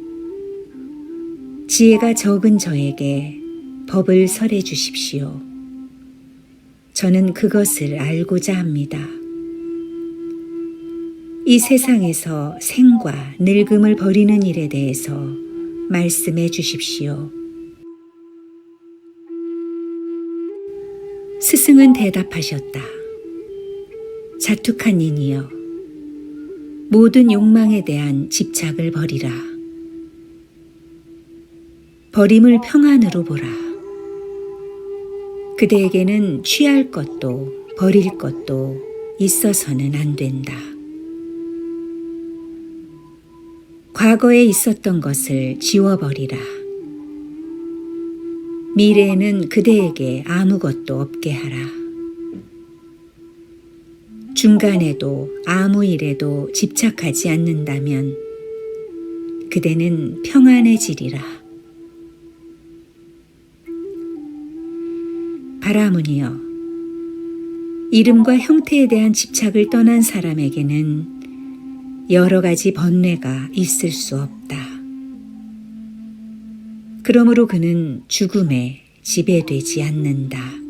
지혜가 적은 저에게 법을 설해 주십시오. 저는 그것을 알고자 합니다. 이 세상에서 생과 늙음을 버리는 일에 대해서 말씀해 주십시오. 스승은 대답하셨다. 자투칸닌이여, 모든 욕망에 대한 집착을 버리라. 버림을 평안으로 보라. 그대에게는 취할 것도 버릴 것도 있어서는 안 된다. 과거에 있었던 것을 지워버리라. 미래에는 그대에게 아무것도 없게 하라. 중간에도 아무 일에도 집착하지 않는다면 그대는 평안해지리라. 바라문이여, 이름과 형태에 대한 집착을 떠난 사람에게는 여러 가지 번뇌가 있을 수 없다. 그러므로 그는 죽음에 지배되지 않는다.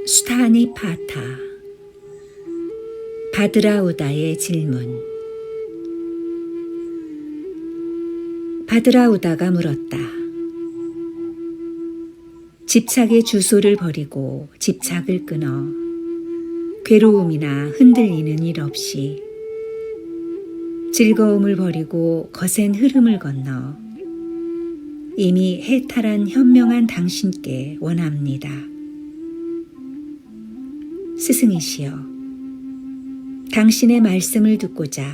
수타니 파타. 바드라우다의 질문. 바드라우다가 물었다. 집착의 주소를 버리고 집착을 끊어 괴로움이나 흔들리는 일 없이 즐거움을 버리고 거센 흐름을 건너 이미 해탈한 현명한 당신께 원합니다. 스승이시여, 당신의 말씀을 듣고자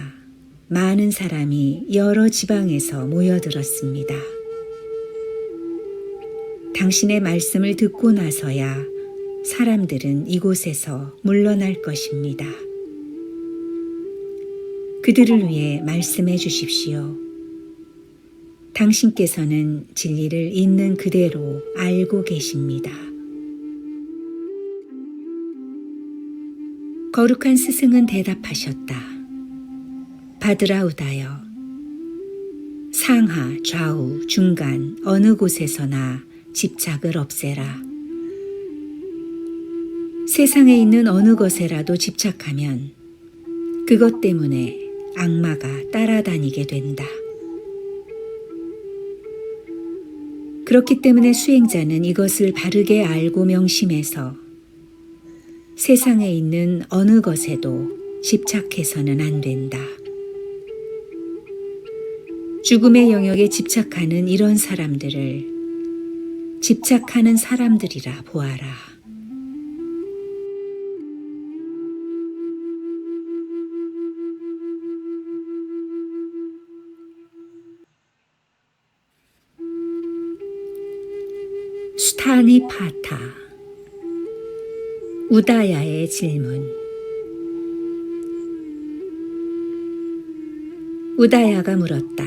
많은 사람이 여러 지방에서 모여들었습니다. 당신의 말씀을 듣고 나서야 사람들은 이곳에서 물러날 것입니다. 그들을 위해 말씀해 주십시오. 당신께서는 진리를 있는 그대로 알고 계십니다. 거룩한 스승은 대답하셨다. 바드라우다여, 상하, 좌우, 중간 어느 곳에서나 집착을 없애라. 세상에 있는 어느 것에라도 집착하면 그것 때문에 악마가 따라다니게 된다. 그렇기 때문에 수행자는 이것을 바르게 알고 명심해서 세상에 있는 어느 것에도 집착해서는 안 된다. 죽음의 영역에 집착하는 이런 사람들을 집착하는 사람들이라 보아라. 수타니 파타. 우다야의 질문. 우다야가 물었다.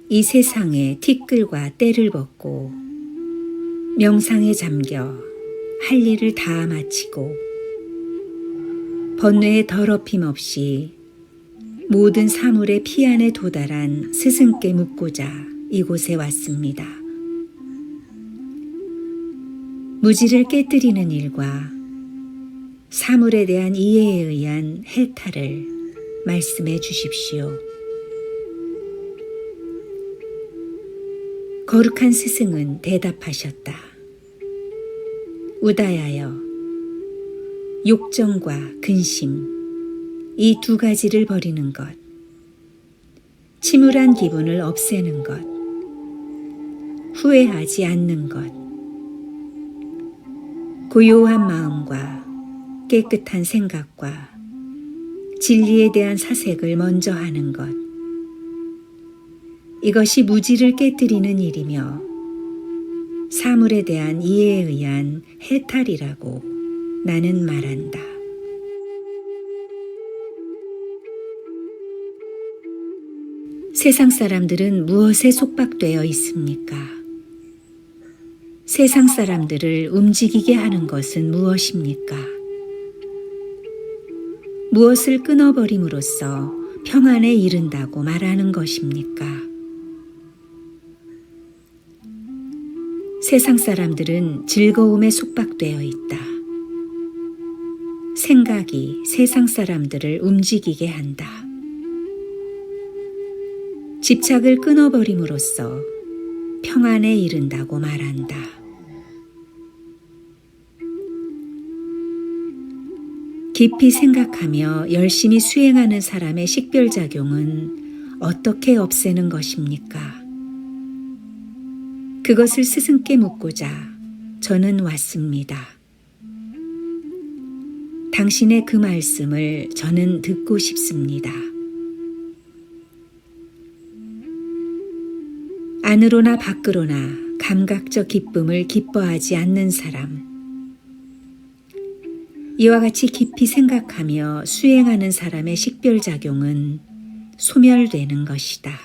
이 세상의 티끌과 때를 벗고 명상에 잠겨 할 일을 다 마치고 번뇌에 더럽힘 없이 모든 사물의 피안에 도달한 스승께 묻고자 이곳에 왔습니다. 무지를 깨뜨리는 일과 사물에 대한 이해에 의한 해탈을 말씀해 주십시오. 거룩한 스승은 대답하셨다. 우다야여, 욕정과 근심, 이 두 가지를 버리는 것, 침울한 기분을 없애는 것, 후회하지 않는 것, 고요한 마음과 깨끗한 생각과 진리에 대한 사색을 먼저 하는 것, 이것이 무지를 깨뜨리는 일이며 사물에 대한 이해에 의한 해탈이라고 나는 말한다. 세상 사람들은 무엇에 속박되어 있습니까? 세상 사람들을 움직이게 하는 것은 무엇입니까? 무엇을 끊어버림으로써 평안에 이른다고 말하는 것입니까? 세상 사람들은 즐거움에 속박되어 있다. 생각이 세상 사람들을 움직이게 한다. 집착을 끊어버림으로써 평안에 이른다고 말한다. 깊이 생각하며 열심히 수행하는 사람의 식별작용은 어떻게 없애는 것입니까? 그것을 스승께 묻고자 저는 왔습니다. 당신의 그 말씀을 저는 듣고 싶습니다. 안으로나 밖으로나 감각적 기쁨을 기뻐하지 않는 사람, 이와 같이 깊이 생각하며 수행하는 사람의 식별작용은 소멸되는 것이다.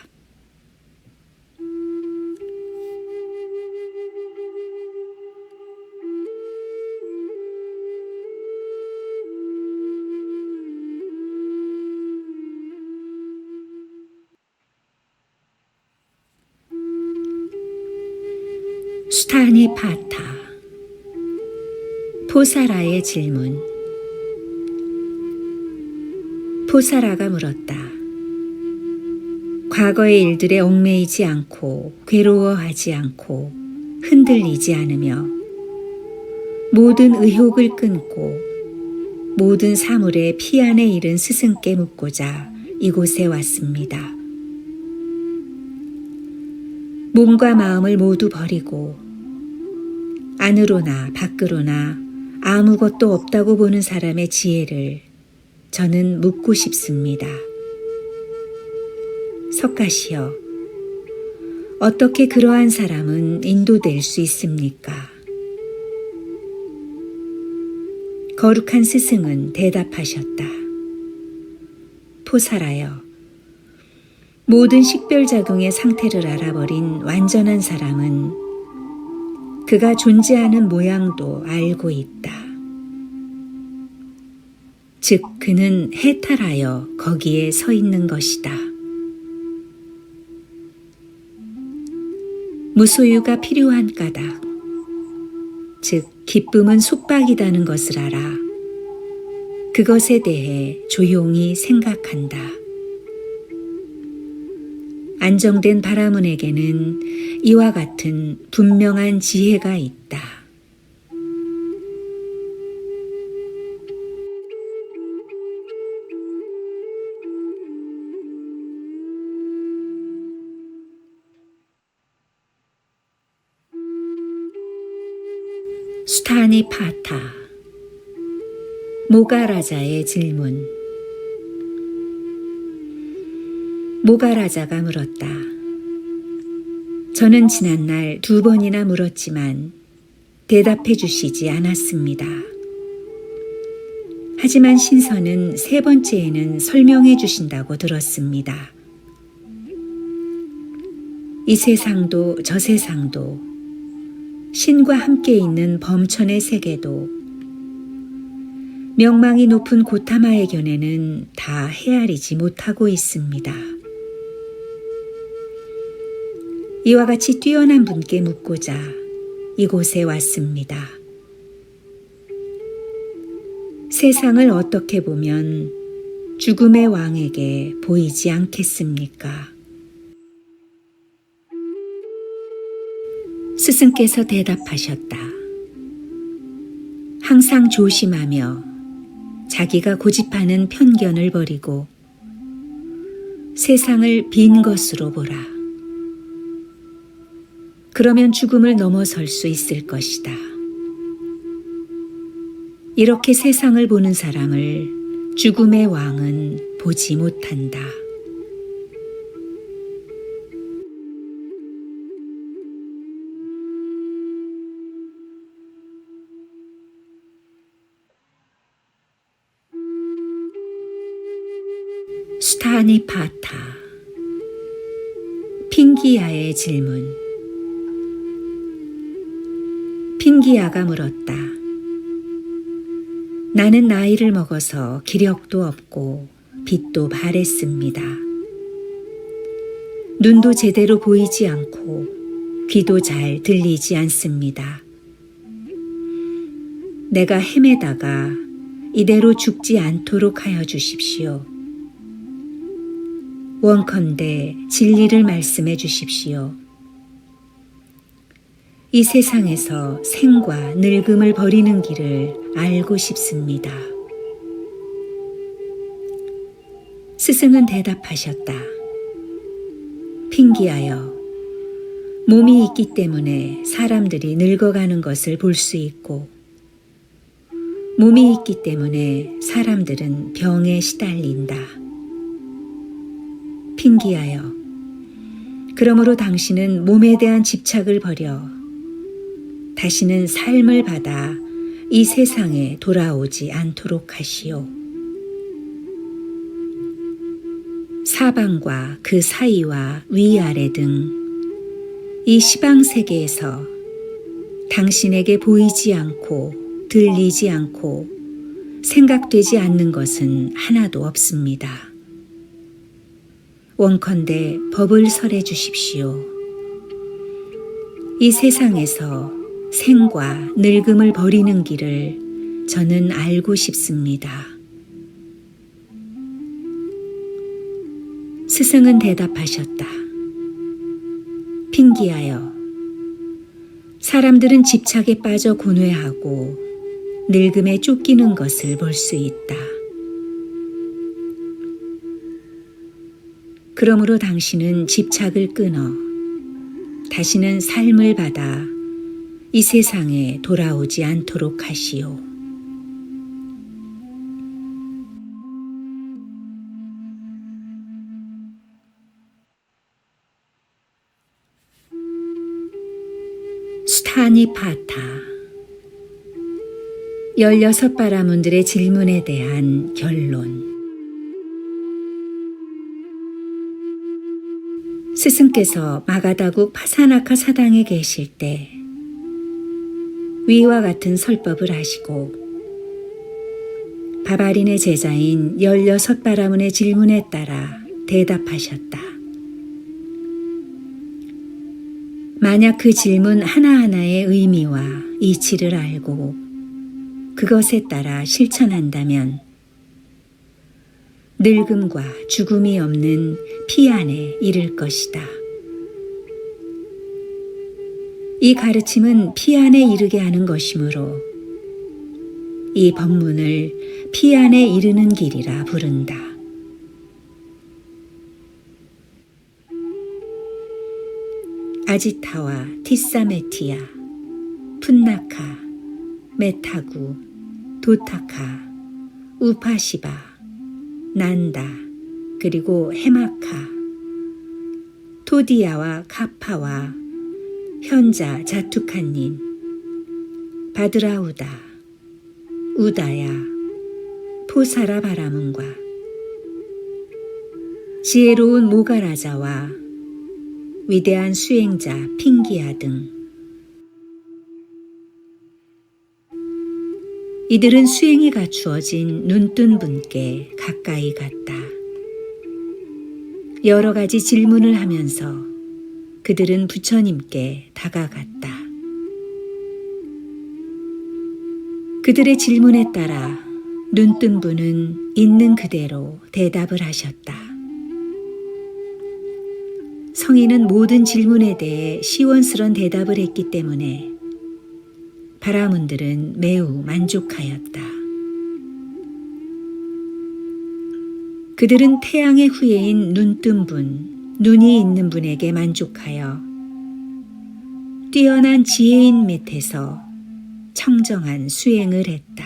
수타니 파타 포사라의 질문. 포사라가 물었다. 과거의 일들에 얽매이지 않고 괴로워하지 않고 흔들리지 않으며 모든 의혹을 끊고 모든 사물에 피안에 이른 스승께 묻고자 이곳에 왔습니다. 몸과 마음을 모두 버리고 안으로나 밖으로나 아무것도 없다고 보는 사람의 지혜를 저는 묻고 싶습니다. 석가시여, 어떻게 그러한 사람은 인도될 수 있습니까? 거룩한 스승은 대답하셨다. 포사라여, 모든 식별작용의 상태를 알아버린 완전한 사람은 그가 존재하는 모양도 알고 있다. 즉 그는 해탈하여 거기에 서 있는 것이다. 무소유가 필요한 까닭, 즉 기쁨은 속박이라는 것을 알아 그것에 대해 조용히 생각한다. 안정된 바라문에게는 이와 같은 분명한 지혜가 있다. 수타니 파타 모가라자의 질문. 모가라자가 물었다. 저는 지난날 2번이나 물었지만 대답해 주시지 않았습니다. 하지만 신선은 3번째에는 설명해 주신다고 들었습니다. 이 세상도 저 세상도 신과 함께 있는 범천의 세계도 명망이 높은 고타마의 견해는 다 헤아리지 못하고 있습니다. 이와 같이 뛰어난 분께 묻고자 이곳에 왔습니다. 세상을 어떻게 보면 죽음의 왕에게 보이지 않겠습니까? 스승께서 대답하셨다. 항상 조심하며 자기가 고집하는 편견을 버리고 세상을 빈 것으로 보라. 그러면 죽음을 넘어설 수 있을 것이다. 이렇게 세상을 보는 사람을 죽음의 왕은 보지 못한다. 수타니 파타 핑기야의 질문. 핑기야가 물었다. 나는 나이를 먹어서 기력도 없고 빛도 바랬습니다. 눈도 제대로 보이지 않고 귀도 잘 들리지 않습니다. 내가 헤매다가 이대로 죽지 않도록 하여 주십시오. 원컨대 진리를 말씀해 주십시오. 이 세상에서 생과 늙음을 버리는 길을 알고 싶습니다. 스승은 대답하셨다. 핑기하여 몸이 있기 때문에 사람들이 늙어가는 것을 볼 수 있고 몸이 있기 때문에 사람들은 병에 시달린다. 핑기하여 그러므로 당신은 몸에 대한 집착을 버려 다시는 삶을 받아 이 세상에 돌아오지 않도록 하시오. 사방과 그 사이와 위아래 등 이 시방 세계에서 당신에게 보이지 않고 들리지 않고 생각되지 않는 것은 하나도 없습니다. 원컨대 법을 설해 주십시오. 이 세상에서 생과 늙음을 버리는 길을 저는 알고 싶습니다. 스승은 대답하셨다. 핑기하여 사람들은 집착에 빠져 고뇌하고 늙음에 쫓기는 것을 볼 수 있다. 그러므로 당신은 집착을 끊어 다시는 삶을 받아 이 세상에 돌아오지 않도록 하시오. 스타니파타 16바라문들의 질문에 대한 결론. 스승께서 마가다국 파사나카 사당에 계실 때 위와 같은 설법을 하시고 바바린의 제자인 16바라문의 질문에 따라 대답하셨다. 만약 그 질문 하나하나의 의미와 이치를 알고 그것에 따라 실천한다면 늙음과 죽음이 없는 피안에 이를 것이다. 이 가르침은 피안에 이르게 하는 것이므로 이 법문을 피안에 이르는 길이라 부른다. 아지타와 티사메티아, 푼나카, 메타구, 도타카, 우파시바, 난다, 그리고 해마카, 토디야와 카파와 현자 자투칸닌, 바드라우다, 우다야, 포사라 바라문과 지혜로운 모가라자와 위대한 수행자 핑기야 등 이들은 수행이 갖추어진 눈뜬 분께 가까이 갔다. 여러 가지 질문을 하면서 그들은 부처님께 다가갔다. 그들의 질문에 따라 눈뜬 분은 있는 그대로 대답을 하셨다. 성인은 모든 질문에 대해 시원스런 대답을 했기 때문에 바라문들은 매우 만족하였다. 그들은 태양의 후예인 눈뜬 분, 눈이 있는 분에게 만족하여 뛰어난 지혜인 밑에서 청정한 수행을 했다.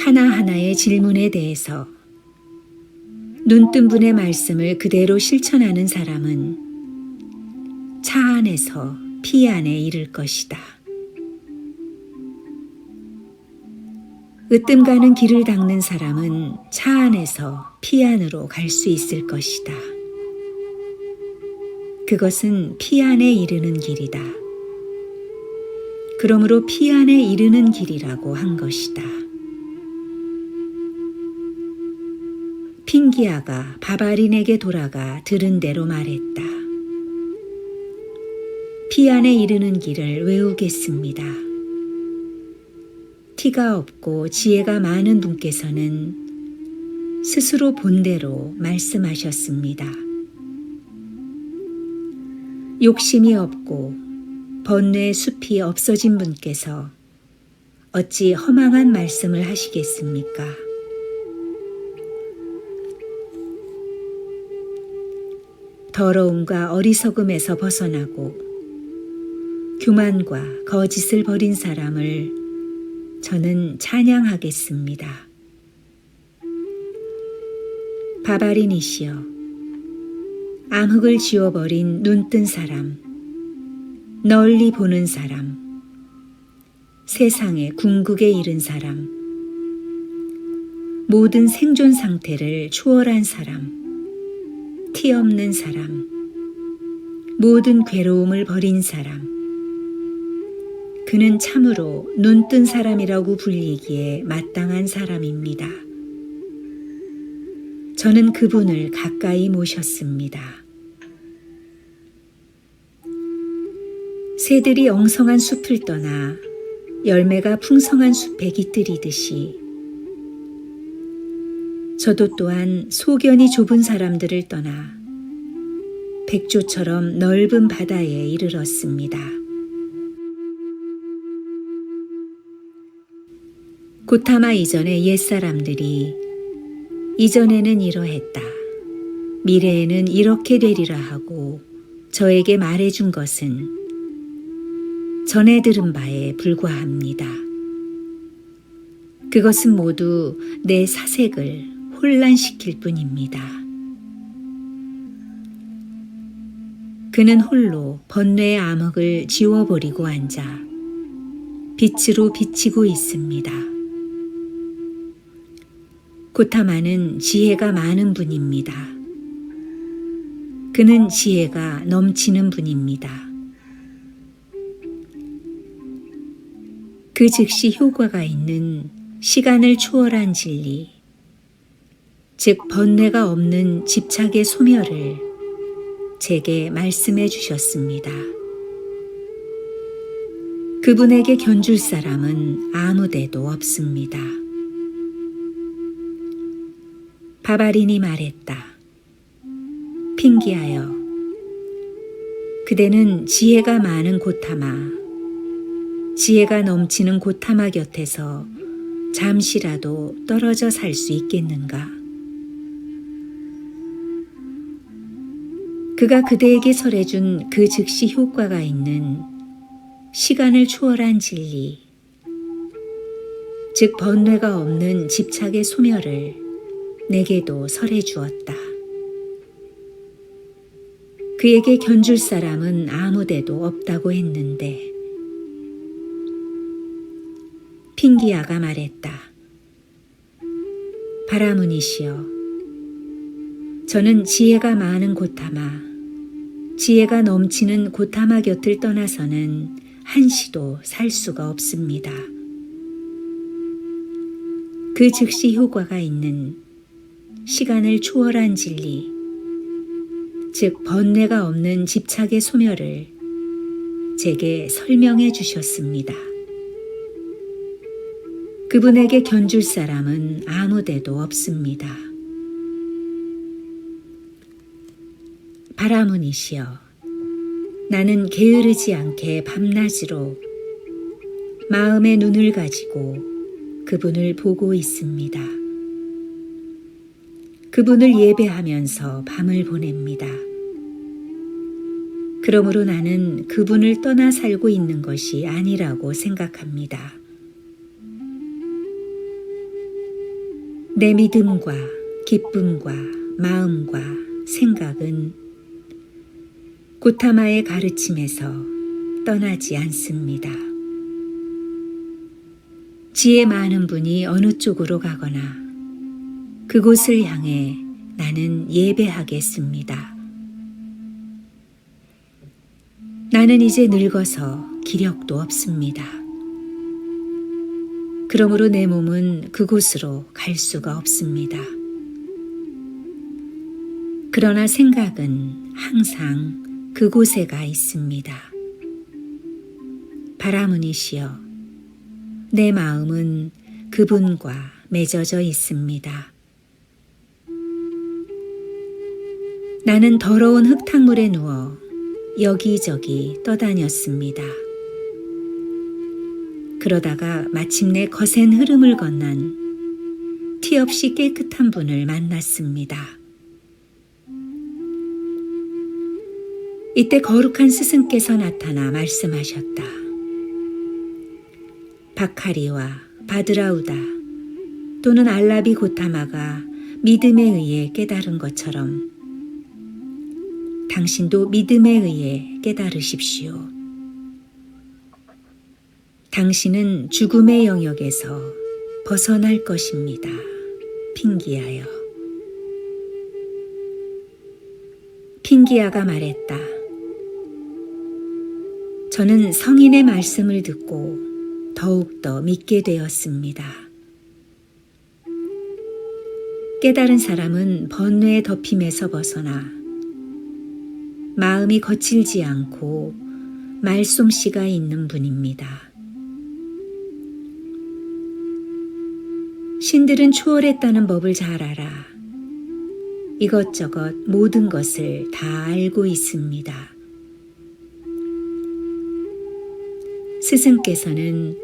하나하나의 질문에 대해서 눈뜬 분의 말씀을 그대로 실천하는 사람은 차 안에서 피 안에 이를 것이다. 으뜸 가는 길을 닦는 사람은 차 안에서 피 안으로 갈 수 있을 것이다. 그것은 피 안에 이르는 길이다. 그러므로 피 안에 이르는 길이라고 한 것이다. 핑기야가 바바린에게 돌아가 들은 대로 말했다. 피 안에 이르는 길을 외우겠습니다. 티가 없고 지혜가 많은 분께서는 스스로 본대로 말씀하셨습니다. 욕심이 없고 번뇌의 숲이 없어진 분께서 어찌 허망한 말씀을 하시겠습니까? 더러움과 어리석음에서 벗어나고 교만과 거짓을 버린 사람을 저는 찬양하겠습니다. 바바린이시여, 암흑을 지워버린 눈뜬 사람, 널리 보는 사람, 세상의 궁극에 이른 사람, 모든 생존 상태를 초월한 사람, 티 없는 사람, 모든 괴로움을 버린 사람, 그는 참으로 눈뜬 사람이라고 불리기에 마땅한 사람입니다. 저는 그분을 가까이 모셨습니다. 새들이 엉성한 숲을 떠나 열매가 풍성한 숲에 깃들이듯이 저도 또한 소견이 좁은 사람들을 떠나 백조처럼 넓은 바다에 이르렀습니다. 고타마 이전의 옛사람들이 이전에는 이러했다, 미래에는 이렇게 되리라 하고 저에게 말해준 것은 전에 들은 바에 불과합니다. 그것은 모두 내 사색을 혼란시킬 뿐입니다. 그는 홀로 번뇌의 암흑을 지워버리고 앉아 빛으로 비치고 있습니다. 고타마는 지혜가 많은 분입니다. 그는 지혜가 넘치는 분입니다. 그 즉시 효과가 있는 시간을 초월한 진리, 즉 번뇌가 없는 집착의 소멸을 제게 말씀해 주셨습니다. 그분에게 견줄 사람은 아무데도 없습니다. 바바린이 말했다. 핑기하여, 그대는 지혜가 많은 고타마, 지혜가 넘치는 고타마 곁에서 잠시라도 떨어져 살 수 있겠는가? 그가 그대에게 설해준 그 즉시 효과가 있는 시간을 초월한 진리, 즉 번뇌가 없는 집착의 소멸을 내게도 설해 주었다. 그에게 견줄 사람은 아무데도 없다고 했는데 핑기아가 말했다. 바라문이시여, 저는 지혜가 많은 고타마, 지혜가 넘치는 고타마 곁을 떠나서는 한시도 살 수가 없습니다. 그 즉시 효과가 있는 시간을 초월한 진리, 즉 번뇌가 없는 집착의 소멸을 제게 설명해 주셨습니다. 그분에게 견줄 사람은 아무데도 없습니다. 바라문이시여, 나는 게으르지 않게 밤낮으로 마음의 눈을 가지고 그분을 보고 있습니다. 그분을 예배하면서 밤을 보냅니다. 그러므로 나는 그분을 떠나 살고 있는 것이 아니라고 생각합니다. 내 믿음과 기쁨과 마음과 생각은 고타마의 가르침에서 떠나지 않습니다. 지혜 많은 분이 어느 쪽으로 가거나 그곳을 향해 나는 예배하겠습니다. 나는 이제 늙어서 기력도 없습니다. 그러므로 내 몸은 그곳으로 갈 수가 없습니다. 그러나 생각은 항상 그곳에 가 있습니다. 바라문이시여, 내 마음은 그분과 맺어져 있습니다. 나는 더러운 흙탕물에 누워 여기저기 떠다녔습니다. 그러다가 마침내 거센 흐름을 건넌 티 없이 깨끗한 분을 만났습니다. 이때 거룩한 스승께서 나타나 말씀하셨다. 바카리와 바드라우다 또는 알라비 고타마가 믿음에 의해 깨달은 것처럼 당신도 믿음에 의해 깨달으십시오. 당신은 죽음의 영역에서 벗어날 것입니다. 핑기하여. 핑기아가 말했다. 저는 성인의 말씀을 듣고 더욱더 믿게 되었습니다. 깨달은 사람은 번뇌의 덮임에서 벗어나 마음이 거칠지 않고 말솜씨가 있는 분입니다. 신들은 초월했다는 법을 잘 알아 이것저것 모든 것을 다 알고 있습니다. 스승께서는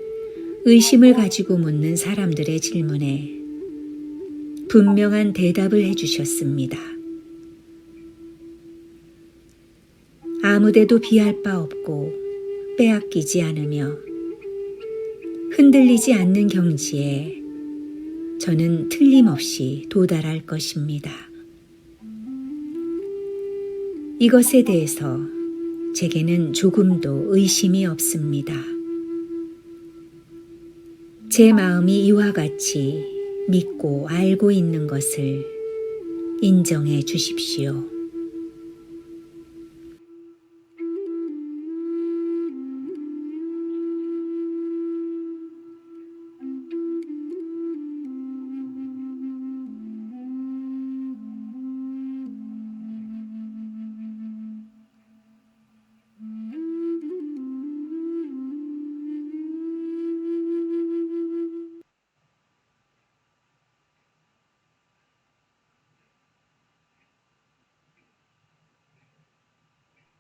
의심을 가지고 묻는 사람들의 질문에 분명한 대답을 해주셨습니다. 아무데도 비할 바 없고 빼앗기지 않으며 흔들리지 않는 경지에 저는 틀림없이 도달할 것입니다. 이것에 대해서 제게는 조금도 의심이 없습니다. 제 마음이 이와 같이 믿고 알고 있는 것을 인정해 주십시오.